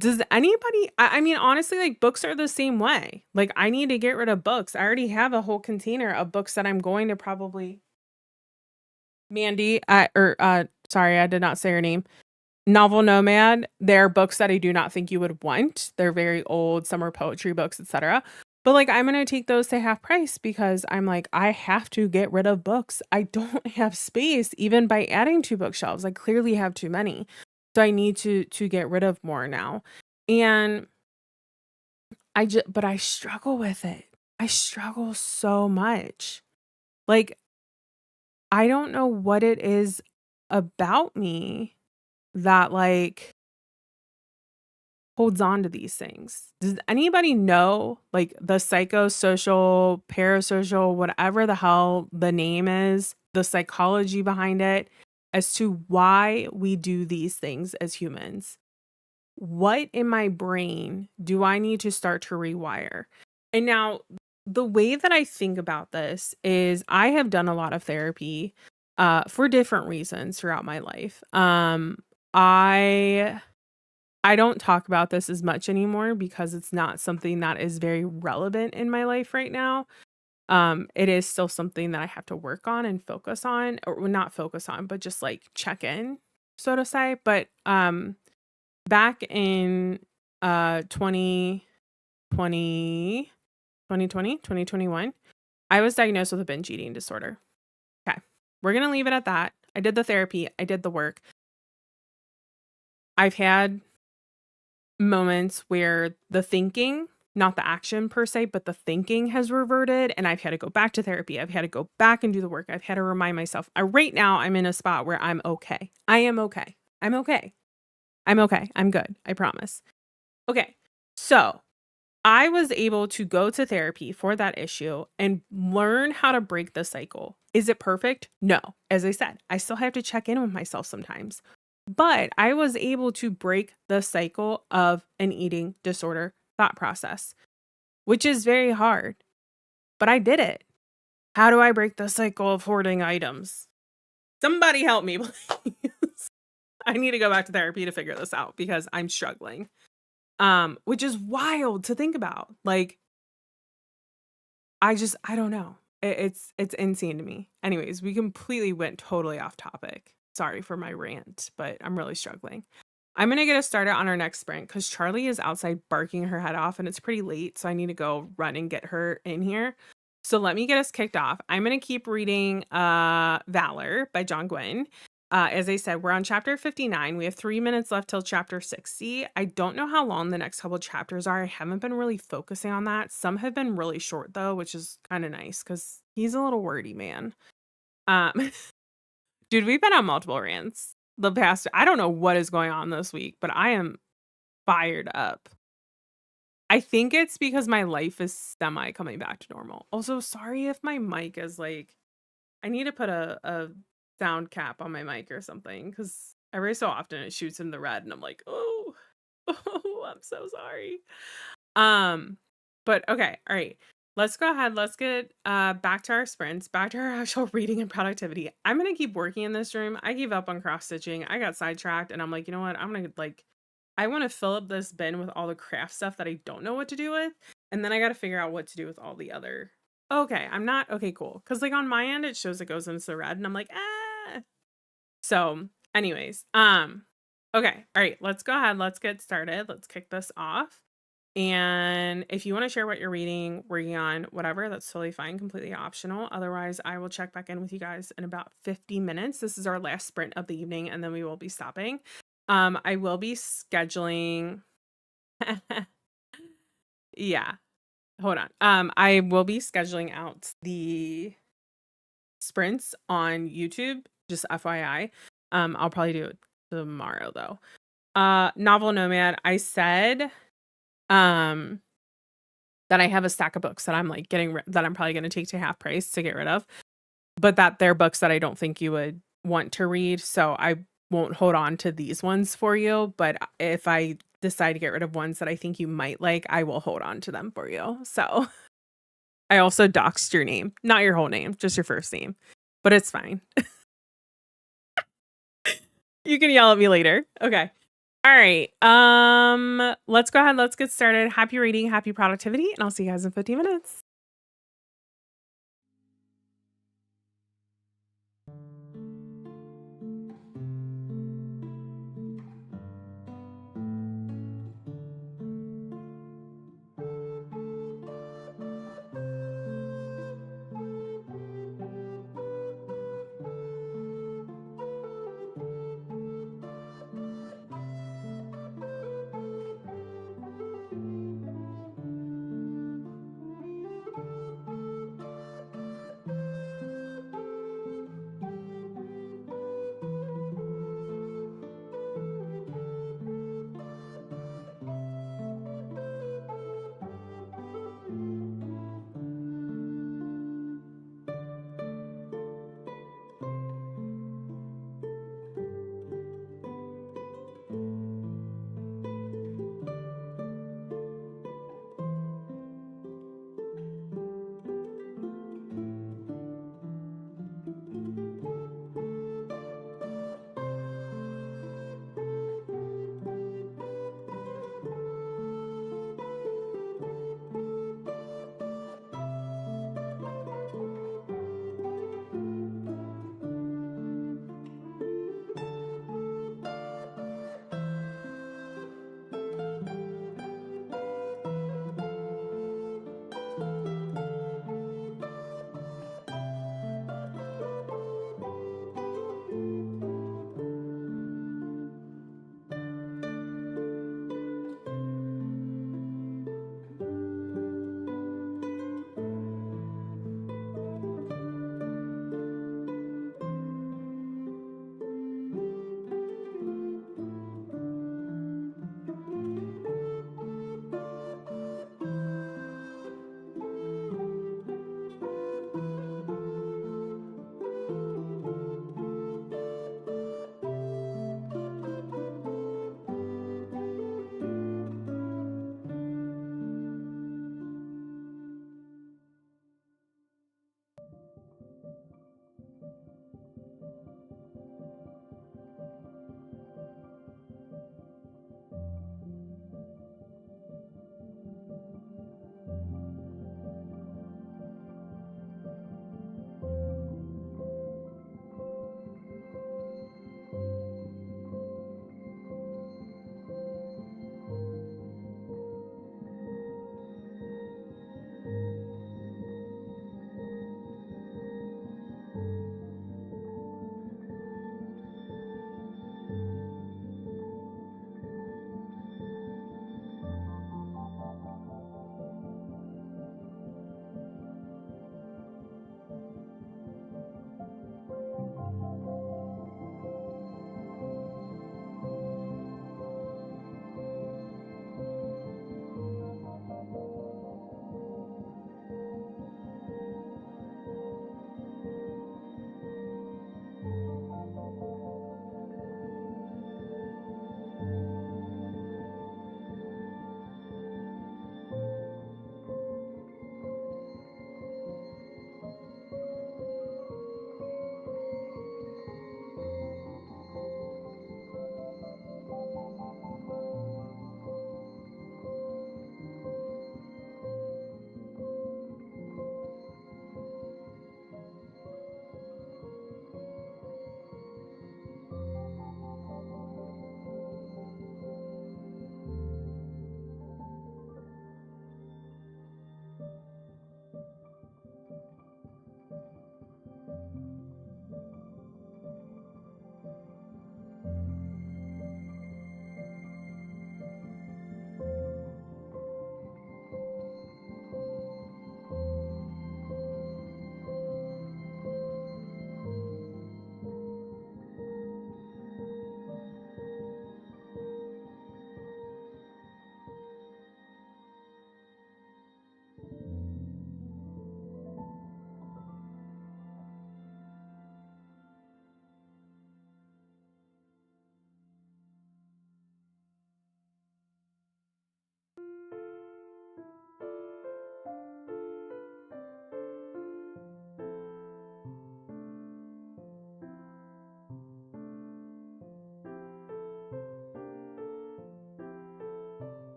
Speaker 1: Does anybody I mean, honestly, like books are the same way. Like I need to get rid of books. I already have a whole container of books that I'm going to probably Mandy, sorry, I did not say her name. Novel Nomad, they're books that I do not think you would want. They're very old, some are poetry books, etc. But like I'm going to take those to half price because I'm like I have to get rid of books. I don't have space even by adding 2 bookshelves. I clearly have too many. So I need to get rid of more now. And but I struggle with it. I struggle so much. Like I don't know what it is about me that like holds on to these things. Does anybody know like the psychosocial, parasocial, whatever the hell the name is, the psychology behind it as to why we do these things as humans? What in my brain do I need to start to rewire? And now the way that I think about this is I have done a lot of therapy for different reasons throughout my life. I don't talk about this as much anymore because it's not something that is very relevant in my life right now. It is still something that I have to work on and focus on, or well, not focus on, but just like check in, so to say. But back in 2020, 2021, I was diagnosed with a binge eating disorder. Okay. We're going to leave it at that. I did the therapy, I did the work. I've had moments where the thinking, not the action per se, but the thinking has reverted and I've had to go back to therapy. I've had to go back and do the work. I've had to remind myself. Right now, I'm in a spot where I'm okay. I am okay. I'm okay. I'm okay. I'm good. I promise. Okay. So I was able to go to therapy for that issue and learn how to break the cycle. Is it perfect? No. As I said, I still have to check in with myself sometimes. But I was able to break the cycle of an eating disorder thought process, which is very hard. But I did it. How do I break the cycle of hoarding items? Somebody help me, please. I need to go back to therapy to figure this out because I'm struggling. Which is wild to think about. Like, I don't know. It's insane to me. Anyways, we completely went totally off topic. Sorry for my rant, but I'm really struggling. I'm going to get us started on our next sprint because Charlie is outside barking her head off and it's pretty late. So I need to go run and get her in here. So let me get us kicked off. I'm going to keep reading Valor by John Gwynne. As I said, we're on chapter 59. We have 3 minutes left till chapter 60. I don't know how long the next couple chapters are. I haven't been really focusing on that. Some have been really short though, which is kind of nice because he's a little wordy man. Dude, we've been on multiple rants the past. I don't know what is going on this week, but I am fired up. I think it's because my life is semi coming back to normal. Also, sorry if my mic is like I need to put a sound cap on my mic or something because every so often it shoots in the red and I'm like, oh, oh, I'm so sorry. Um, but okay, all right. Let's go ahead. Let's get back to our sprints, back to our actual reading and productivity. I'm gonna keep working in this room. I gave up on cross stitching. I got sidetracked, and I'm like, you know what? I'm gonna like, I want to fill up this bin with all the craft stuff that I don't know what to do with, and then I got to figure out what to do with all the other. Okay, I'm not okay. Cool, because like on my end, it shows it goes into the red, and I'm like, ah. So, anyways, okay, all right. Let's go ahead. Let's get started. Let's kick this off. And if you want to share what you're reading, working on, whatever, that's totally fine, completely optional. Otherwise, I will check back in with you guys in about 50 minutes. This is our last sprint of the evening, and then we will be stopping. I will be scheduling. Yeah, hold on. I will be scheduling out the sprints on YouTube, just FYI. I'll probably do it tomorrow though. Novel Nomad, I said that I have a stack of books that I'm like that I'm probably going to take to half price to get rid of, but that they're books that I don't think you would want to read. So I won't hold on to these ones for you. But if I decide to get rid of ones that I think you might like, I will hold on to them for you. So I also doxed your name, not your whole name, just your first name, but it's fine. You can yell at me later. Okay. All right. Let's go ahead. Let's get started. Happy reading, happy productivity, and I'll see you guys in 15 minutes.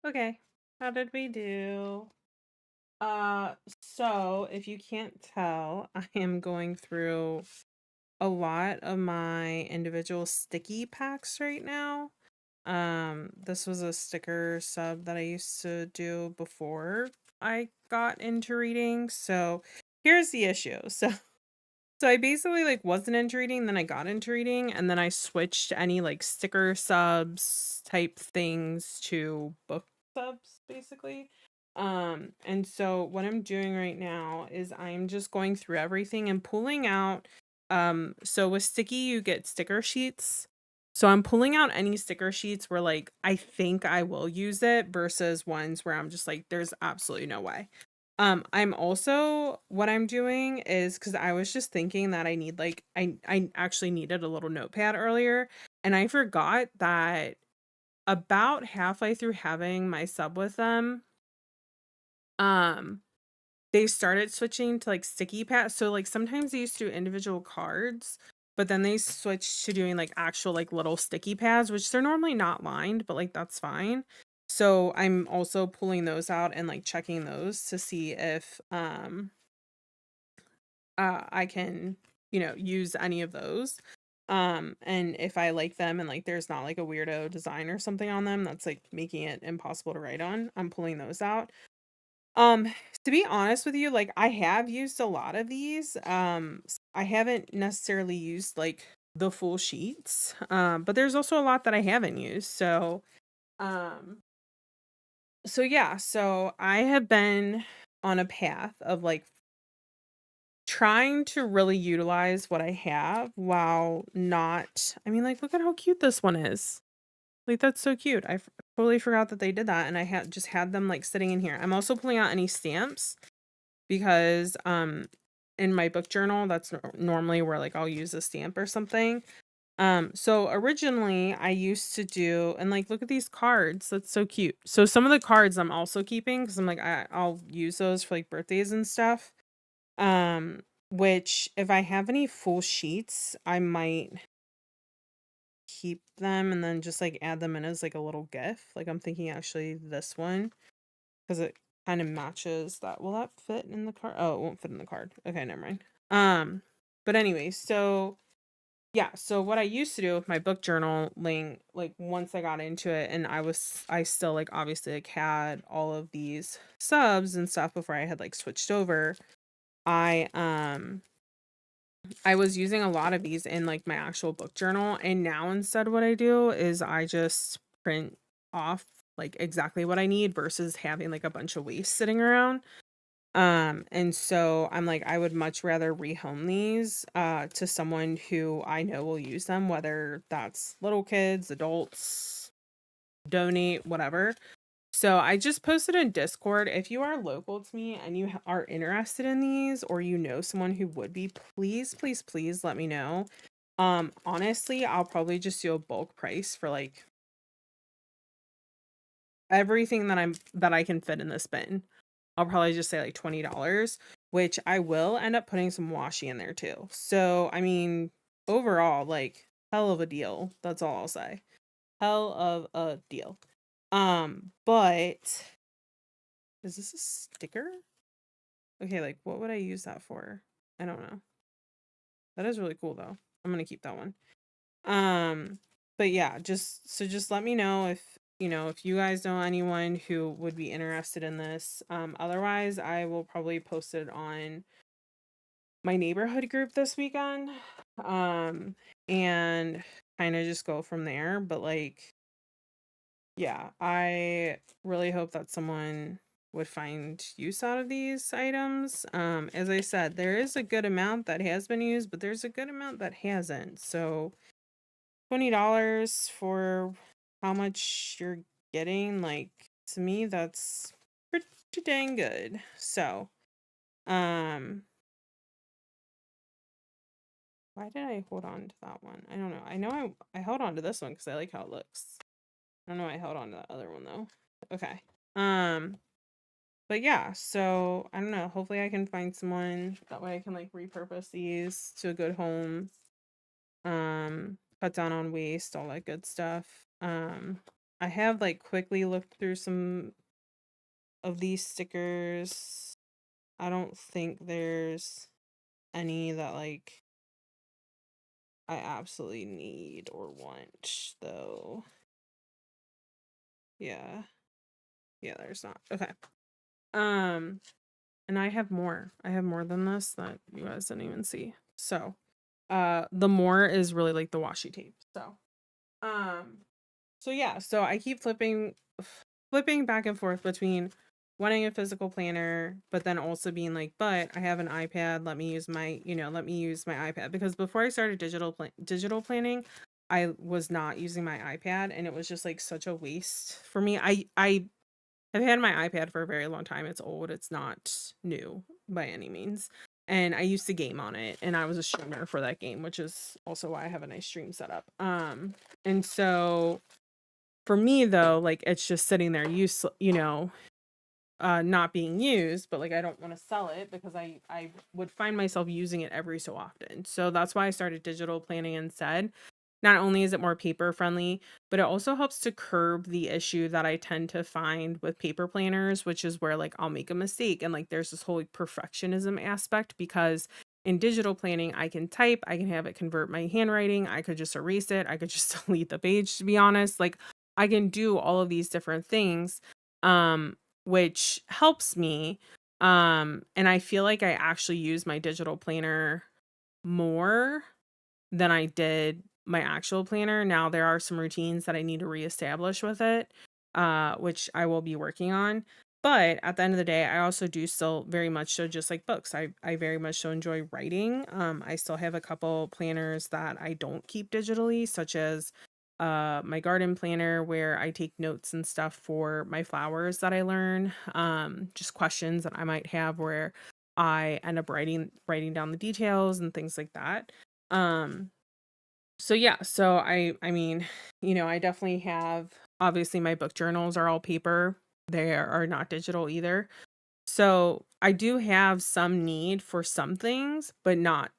Speaker 1: Okay. How did we do? So if you can't tell, I am going through a lot of my individual sticky packs right now. This was a sticker sub that I used to do before I got into reading. So here's the issue. So I basically like wasn't into reading, then I got into reading, and then I switched any like sticker subs type things to book subs basically. And so what I'm doing right now is I'm just going through everything and pulling out so with sticky you get sticker sheets. So I'm pulling out any sticker sheets where like I think I will use it versus ones where I'm just like there's absolutely no way. I'm also what I'm doing is because I was just thinking that I need like I actually needed a little notepad earlier, and I forgot that about halfway through having my sub with them, um, they started switching to like sticky pads. So like sometimes they used to do individual cards, but then they switched to doing like actual like little sticky pads, which they're normally not lined, but like that's fine. So I'm also pulling those out and like checking those to see if I can, use any of those. And if I like them and like there's not like a weirdo design or something on them that's like making it impossible to write on, I'm pulling those out. Um, to be honest with you, like I have used a lot of these. I haven't necessarily used like the full sheets. But there's also a lot that I haven't used. Um, so yeah, so I have been on a path of like trying to really utilize what I have while not I mean, like, look at how cute this one is. Like, that's so cute. Totally forgot that they did that, and I had just had them, like, sitting in here. I'm also pulling out any stamps because, in my book journal, that's normally where, like, I'll use a stamp or something. So originally, I used to do and, like, look at these cards. That's so cute. So some of the cards I'm also keeping because 'cause I'm like, I'll use those for, like, birthdays and stuff. Um, which if I have any full sheets, I might keep them and then just like add them in as like a little GIF. Like I'm thinking actually this one because it kind of matches that. Will that fit in the card? Oh, it won't fit in the card. Okay, never mind. But anyway, so yeah, so what I used to do with my book journaling, like once I got into it and I still like obviously like had all of these subs and stuff before I had like switched over. I I was using a lot of these in like my actual book journal, and now instead what I do is I just print off like exactly what I need versus having like a bunch of waste sitting around. And so I'm like I would much rather rehome these to someone who I know will use them, whether that's little kids, adults, donate, whatever. So I just posted in Discord. If you are local to me and you are interested in these, or you know someone who would be, please, please, please let me know. Honestly, I'll probably just do a bulk price for like everything that I can fit in this bin. I'll probably just say like $20, which I will end up putting some washi in there too. So, I mean, overall, like hell of a deal. That's all I'll say. Hell of a deal. But is this a sticker? Okay, like what would I use that for? I don't know. That is really cool though. I'm gonna keep that one. But yeah, just let me know if if you guys know anyone who would be interested in this. Otherwise I will probably post it on my neighborhood group this weekend. And kind of just go from there. But like, yeah, I really hope that someone would find use out of these items. As I said, there is a good amount that has been used, but there's a good amount that hasn't. So $20 for how much you're getting, like to me, that's pretty dang good. So, why did I hold on to that one? I don't know. I know I held on to this one because I like how it looks. I don't know why I held on to that other one though. Okay. But yeah, so I don't know. Hopefully I can find someone that way I can like repurpose these to a good home. Cut down on waste, all that good stuff. I have like quickly looked through some of these stickers. I don't think there's any that like I absolutely need or want though. Yeah. Yeah, there's not. Okay. Um, and I have more. I have more than this that you guys didn't even see. So, the more is really like the washi tape. Um, so yeah, so I keep flipping back and forth between wanting a physical planner, but then also being like, but I have an iPad. Let me use my iPad because before I started digital planning, I was not using my iPad, and it was just like such a waste for me. I've had my iPad for a very long time. It's old. It's not new by any means. And I used to game on it, and I was a streamer for that game, which is also why I have a nice stream setup. And so for me though, like it's just sitting there not being used, but like I don't want to sell it because I would find myself using it every so often. So that's why I started digital planning instead. Not only is it more paper friendly, but it also helps to curb the issue that I tend to find with paper planners, which is where like I'll make a mistake and like there's this whole like, perfectionism aspect because in digital planning I can type, I can have it convert my handwriting, I could just erase it, I could just delete the page to be honest. Like I can do all of these different things. Which helps me. And I feel like I actually use my digital planner more than I did my actual planner. Now there are some routines that I need to reestablish with it, which I will be working on. But at the end of the day, I also do still very much so just like books. I very much so enjoy writing. I still have a couple planners that I don't keep digitally, such as my garden planner where I take notes and stuff for my flowers that I learn. Just questions that I might have where I end up writing down the details and things like that. Um so yeah, so I mean, I definitely have obviously my book journals are all paper. They are not digital either. So I do have some need for some things, but not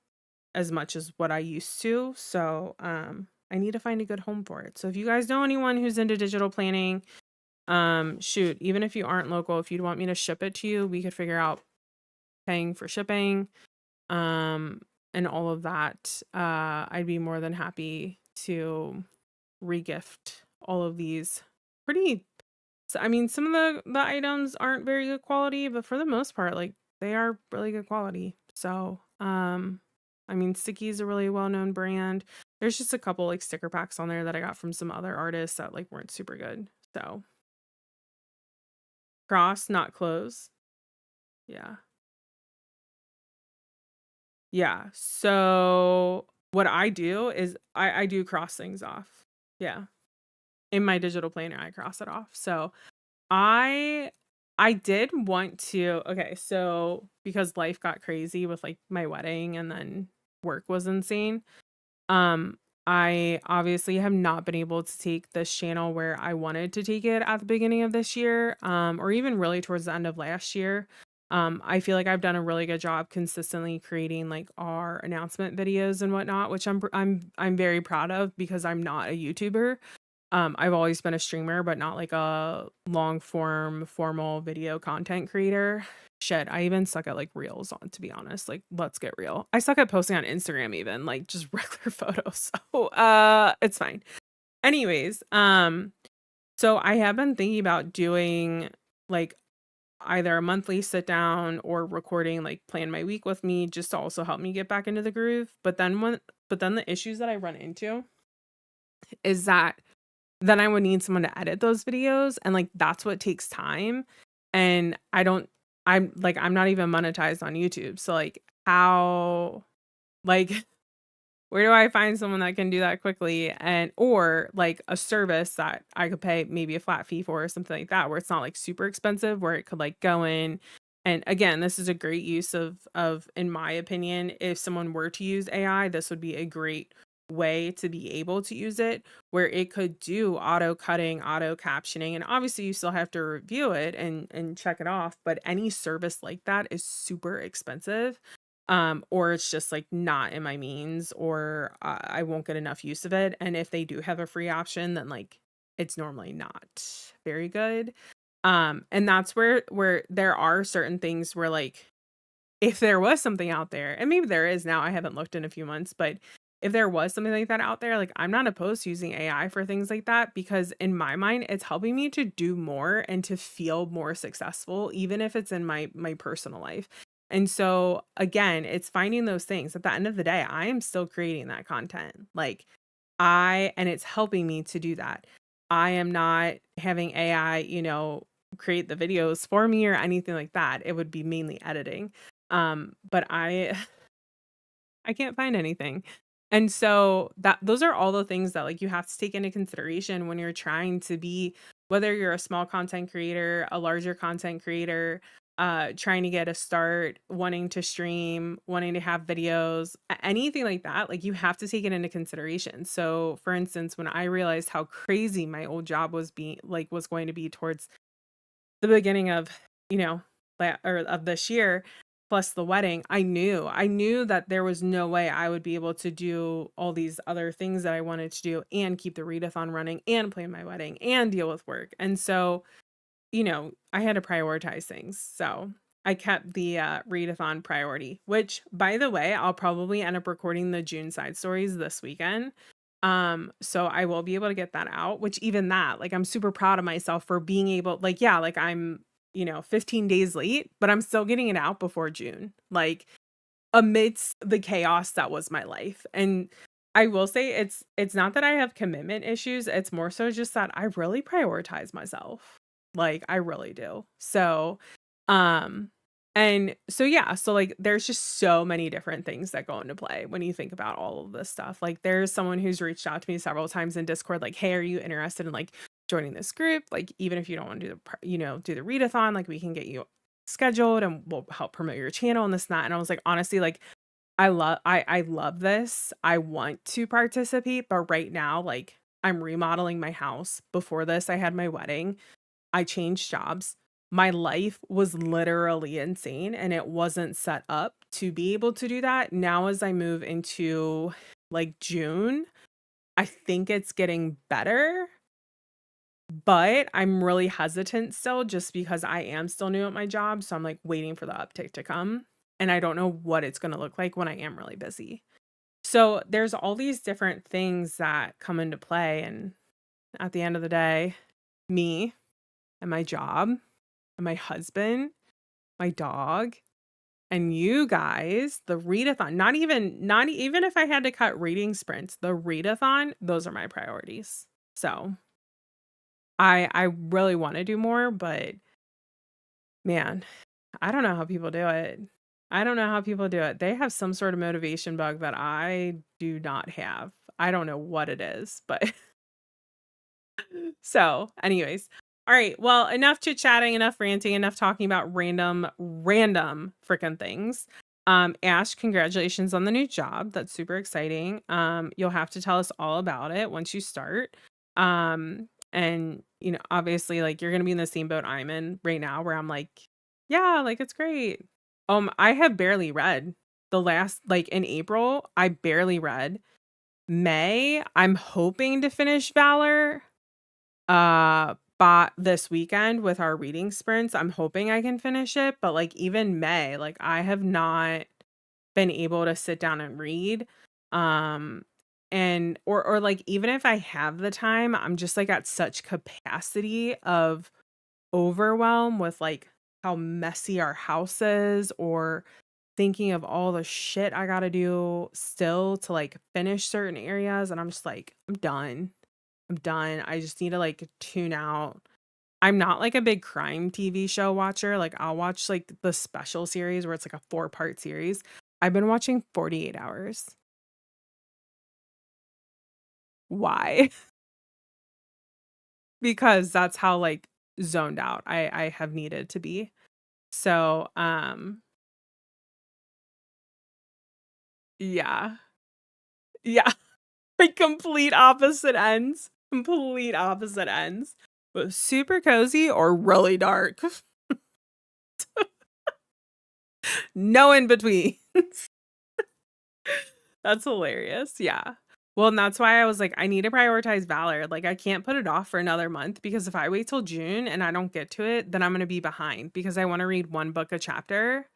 Speaker 1: as much as what I used to. So I need to find a good home for it. So if you guys know anyone who's into digital planning, shoot, even if you aren't local, if you'd want me to ship it to you, we could figure out paying for shipping. And all of that. I'd be more than happy to regift all of these pretty I mean, some of the items aren't very good quality, but for the most part, like they are really good quality. So, I mean, Sticky is a really well-known brand. There's just a couple like sticker packs on there that I got from some other artists that like weren't super good. So, cross, not close. Yeah. Yeah. So, what I do is I do cross things off. Yeah. In my digital planner, I cross it off. So, I I did want to okay, so because life got crazy with, like, my wedding and then work was insane, um, I obviously have not been able to take this channel where I wanted to take it at the beginning of this year, or even really towards the end of last year. I feel like I've done a really good job consistently creating like our announcement videos and whatnot, which I'm very proud of because I'm not a YouTuber. I've always been a streamer, but not like a long form formal video content creator. Shit, I even suck at like reels on to be honest. Like, let's get real. I suck at posting on Instagram even, like just regular photos. So it's fine. Anyways, so I have been thinking about doing like either a monthly sit down or recording like plan my week with me just to also help me get back into the groove. But then the issues that I run into is that then I would need someone to edit those videos, and, like, that's what takes time, and I'm not even monetized on YouTube, so, like, how like, where do I find someone that can do that quickly and or, like, a service that I could pay maybe a flat fee for or something like that, where it's not, like, super expensive, where it could, like, go in and, again, this is a great use of in my opinion, if someone were to use AI, this would be a great way to be able to use it, where it could do auto cutting, auto captioning, and obviously, you still have to review it and check it off, but any service like that is super expensive, or it's just like not in my means or I won't get enough use of it, and if they do have a free option then like it's normally not very good. And that's where there are certain things where like if there was something out there, and maybe there is now, I haven't looked in a few months, but if there was something like that out there, like I'm not opposed to using AI for things like that because in my mind it's helping me to do more and to feel more successful even if it's in my personal life. And so again, it's finding those things. At the end of the day, I am still creating that content. Like and it's helping me to do that. I am not having AI, create the videos for me or anything like that. It would be mainly editing. But I can't find anything. And so that those are all the things that like you have to take into consideration when you're trying to be whether you're a small content creator, a larger content creator, trying to get a start, wanting to stream, wanting to have videos, anything like that, like you have to take it into consideration. So for instance, when I realized how crazy my old job was going to be towards the beginning of, you know, or of this year, plus the wedding, I knew that there was no way I would be able to do all these other things that I wanted to do and keep the readathon running and plan my wedding and deal with work. And so, I had to prioritize things. So I kept the readathon priority, which by the way, I'll probably end up recording the June side stories this weekend. So I will be able to get that out, which even that, like I'm super proud of myself for being able like yeah, like I'm, 15 days late, but I'm still getting it out before June. Like amidst the chaos that was my life. And I will say it's not that I have commitment issues, it's more so just that I really prioritize myself. Like I really do. So, um and so yeah, so like there's just so many different things that go into play when you think about all of this stuff. Like there's someone who's reached out to me several times in Discord like, "Hey, are you interested in like joining this group? Like even if you don't want to do do the readathon, like we can get you scheduled and we'll help promote your channel and this and that." And I was like, honestly, like I love this. I want to participate, but right now, like I'm remodeling my house. Before this, I had my wedding. I changed jobs. My life was literally insane and it wasn't set up to be able to do that. Now, as I move into like June, I think it's getting better, but I'm really hesitant still just because I am still new at my job. So I'm like waiting for the uptick to come. And I don't know what it's going to look like when I am really busy. So there's all these different things that come into play. And at the end of the day, me and my job and my husband, my dog, and you guys, the readathon, not even if I had to cut reading sprints, the readathon, those are my priorities. So I really want to do more, but man, I don't know how people do it. I don't know how people do it. They have some sort of motivation bug that I do not have. I don't know what it is, but so anyways, All right. Well, enough chit-chatting, enough ranting, enough talking about random freaking things. Ash, congratulations on the new job. That's super exciting. You'll have to tell us all about it once you start. And obviously, like you're gonna be in the same boat I'm in right now, where I'm like, yeah, like it's great. I have barely read the last, like in April, I barely read. May, I'm hoping to finish Valor. But this weekend with our reading sprints, I'm hoping I can finish it, but, like, even May, like, I have not been able to sit down and read, um, and or, like, even if I have the time, I'm just, like, at such capacity of overwhelm with, like, how messy our house is, or thinking of all the shit I gotta do still to, like, finish certain areas, and I'm just like, "I'm done. I'm done. I just need to, like, tune out." I'm not, like, a big crime TV show watcher, like, I'll watch, like, the special series where it's, like, a four-part series. I've been watching 48 Hours. Why? Because that's how, like, zoned out I have needed to be. So, yeah. Yeah. Like, complete opposite ends. Complete opposite ends. But super cozy or really dark. No in between. That's hilarious, yeah. Well, and that's why I was like, I need to prioritize Valor, like, I can't put it off for another month, because if I wait till June and I don't get to it, then I'm gonna be behind, because I wanna read 1 book a chapter,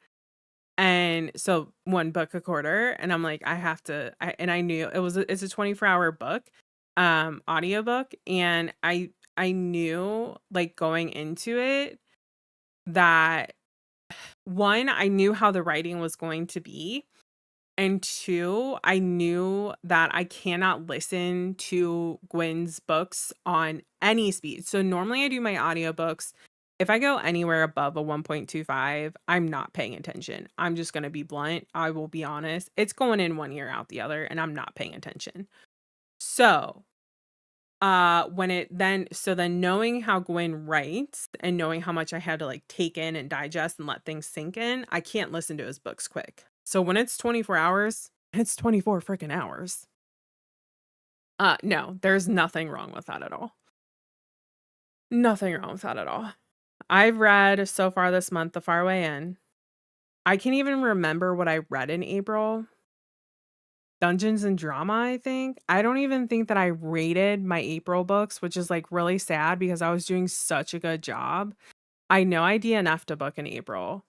Speaker 1: and so 1 book a quarter, and I'm like, I have to I knew it's a 24-hour book, audiobook, and I knew, like, going into it that, 1, I knew how the writing was going to be, and 2, I knew that I cannot listen to Gwen's books on any speed. So normally I do my audiobooks. If I go anywhere above a 1.25, I'm not paying attention. I'm just going to be blunt. I will be honest. It's going in one ear out the other, and I'm not paying attention. So, then knowing how Gwen writes and knowing how much I had to, like, take in and digest and let things sink in, I can't listen to his books quick. So when it's 24 hours, it's 24 freaking hours. No, there's nothing wrong with that at all. Nothing wrong with that at all. I've read so far this month, The Faraway Inn. I can't even remember what I read in April. Dungeons and Drama, I think. I don't even think that I rated my April books, which is, like, really sad because I was doing such a good job. I know I DNF'd a book in April.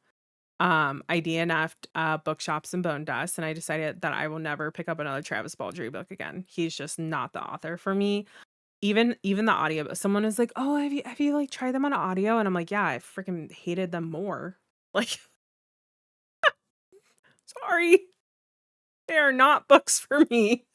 Speaker 1: I DNF'd, Bookshops and Bone Dust, and I decided that I will never pick up another Travis Baldree book again. He's just not the author for me. Even the audio, someone is like, "Oh, have you, like, tried them on audio?" And I'm like, "Yeah, I freaking hated them more." Like, sorry, they are not books for me.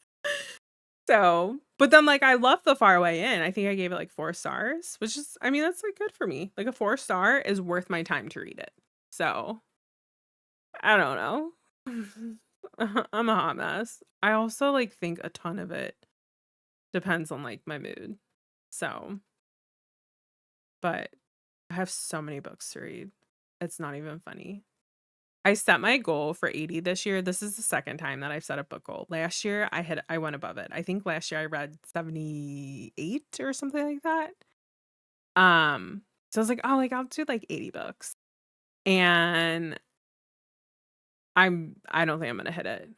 Speaker 1: So, but then, like, I love The Faraway Inn. I think I gave it, like, 4 stars, which is, I mean, that's, like, good for me. Like, a 4-star is worth my time to read it. So, I don't know. I'm a hot mess. I also, like, think a ton of it depends on, like, my mood. So, but I have so many books to read. It's not even funny. I set my goal for 80 this year. This is the second time that I've set a book goal. Last year, I went above it. I think last year I read 78 or something like that. So I was like, "Oh, like, I'll do, like, 80 books." And I don't think I'm gonna hit it.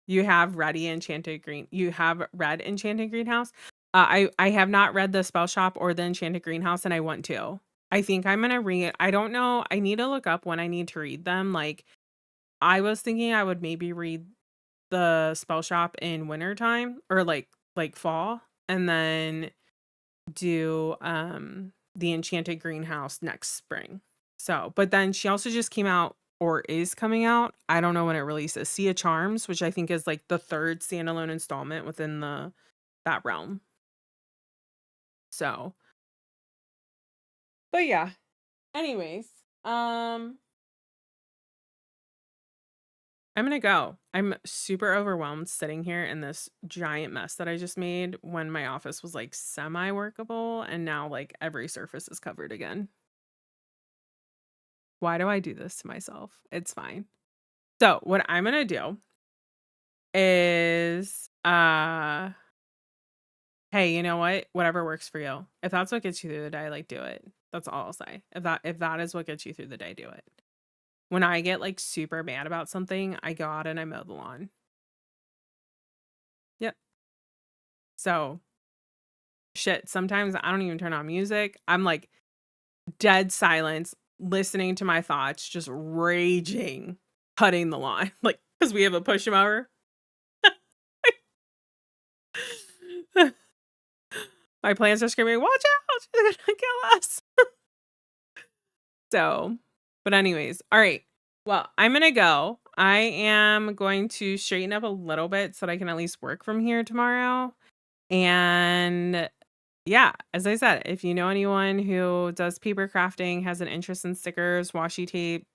Speaker 1: You have read Enchanted Greenhouse? I have not read The Spell Shop or The Enchanted Greenhouse, and I want to. I think I'm gonna read, I don't know, I need to look up when I need to read them, like, I was thinking I would maybe read The Spell Shop in wintertime or, like, fall, and then do, The Enchanted Greenhouse next spring. So, but then she also just came out or is coming out, I don't know when it releases, Sea of Charms, which I think is, like, the 3rd standalone installment within that realm. So, but yeah. Anyways, um, I'm gonna go. I'm super overwhelmed sitting here in this giant mess that I just made when my office was like semi-workable and now like every surface is covered again. Why do I do this to myself? It's fine. So, what I'm gonna do is hey, you know what? Whatever works for you. If that's what gets you through the day, like do it. That's all I'll say. If that is what gets you through the day, do it. When I get like super mad about something, I go out and I mow the lawn. Yep. So, shit, sometimes I don't even turn on music. I'm like dead silence, listening to my thoughts, just raging, cutting the lawn. Like, because we have a push mower. My plants are screaming, watch out, she's gonna kill us. So, but anyways, all right. Well, I'm gonna go. I am going to straighten up a little bit so that I can at least work from here tomorrow. And yeah, as I said, if you know anyone who does paper crafting, has an interest in stickers, washi tape,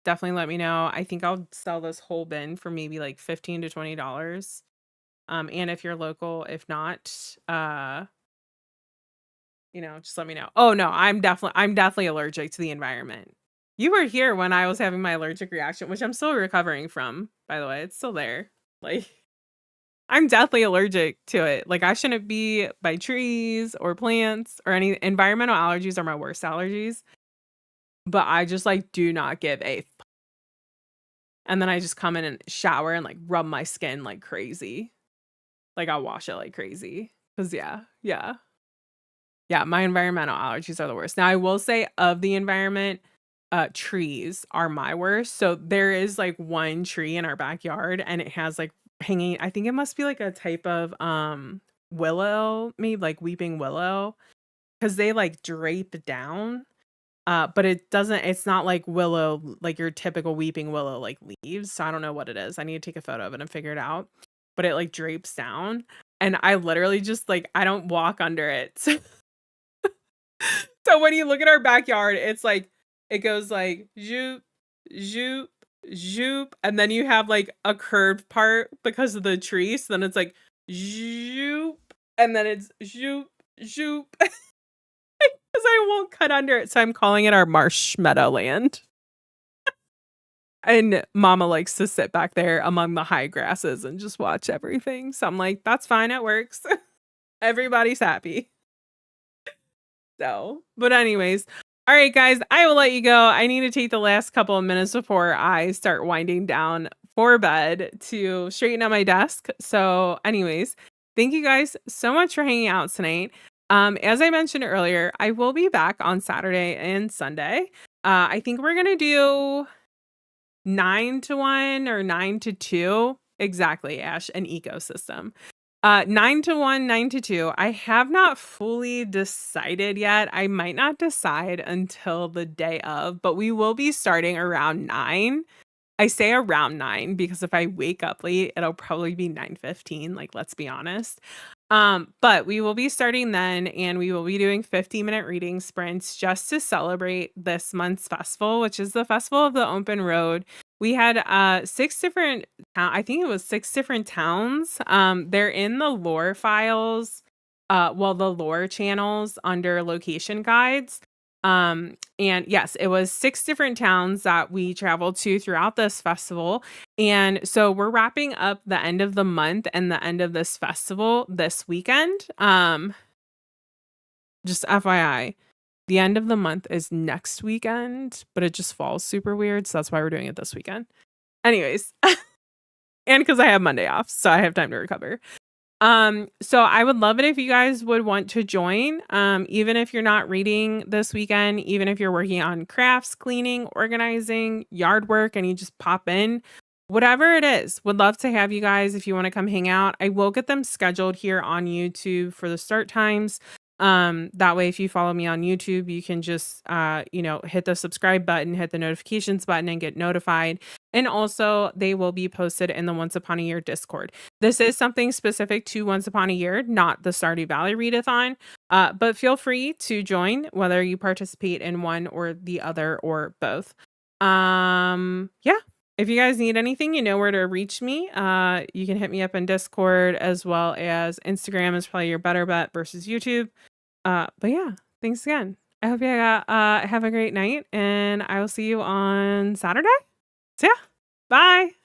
Speaker 1: definitely let me know. I think I'll sell this whole bin for maybe like $15 to $20. And if you're local, if not, just let me know. Oh no, I'm definitely allergic to the environment. You were here when I was having my allergic reaction, which I'm still recovering from, by the way. It's still there. Like I'm definitely allergic to it. Like I shouldn't be by trees or plants or any environmental allergies are my worst allergies. But I just like do not give a and then I just come in and shower and like rub my skin like crazy. Like I'll wash it like crazy. Cause yeah, yeah. Yeah, my environmental allergies are the worst. Now, I will say of the environment, trees are my worst. So there is like one tree in our backyard and it has like hanging, I think it must be like a type of willow, maybe like weeping willow, because they like drape down. But it's not like willow, like your typical weeping willow like leaves. So I don't know what it is. I need to take a photo of it and figure it out. But it like drapes down. And I literally just like I don't walk under it. So when you look at our backyard, it's like it goes like zoop, zoop, zoop, and then you have like a curved part because of the tree. So then it's like zoop, and then it's zoop, zoop. Because I won't cut under it, so I'm calling it our marsh meadowland. And Mama likes to sit back there among the high grasses and just watch everything. So I'm like, that's fine, it works. Everybody's happy. So, but anyways, all right, guys, I will let you go. I need to take the last couple of minutes before I start winding down for bed to straighten out my desk. So, anyways, thank you guys so much for hanging out tonight. As I mentioned earlier, I will be back on Saturday and Sunday. I think we're gonna do 9 to 1 or 9 to 2. Exactly, Ash, an ecosystem. 9 to 1, 9 to 2. I have not fully decided yet. I might not decide until the day of, but we will be starting around 9. I say around 9 because if I wake up late, it'll probably be 9:15, like let's be honest. But we will be starting then and we will be doing 50-minute reading sprints just to celebrate this month's festival, which is the Festival of the Open Road. We had 6 different I think it was 6 different towns. They're in the lore files, the lore channels under location guides. And yes, it was 6 different towns that we traveled to throughout this festival. And so we're wrapping up the end of the month and the end of this festival this weekend. Just FYI, the end of the month is next weekend, but it just falls super weird. So that's why we're doing it this weekend. Anyways, and because I have Monday off, so I have time to recover. So I would love it if you guys would want to join. Even if you're not reading this weekend, even if you're working on crafts, cleaning, organizing, yard work, and you just pop in, whatever it is, would love to have you guys if you want to come hang out. I will get them scheduled here on YouTube for the start times. That way, if you follow me on YouTube, you can just, hit the subscribe button, hit the notifications button and get notified. And also they will be posted in the Once Upon a Year Discord. This is something specific to Once Upon a Year, not the Stardew Valley Readathon. But feel free to join whether you participate in one or the other or both. Yeah. If you guys need anything, you know where to reach me. You can hit me up on Discord as well as Instagram is probably your better bet versus YouTube. But yeah, thanks again. I hope you have a great night, and I will see you on Saturday. So yeah, bye.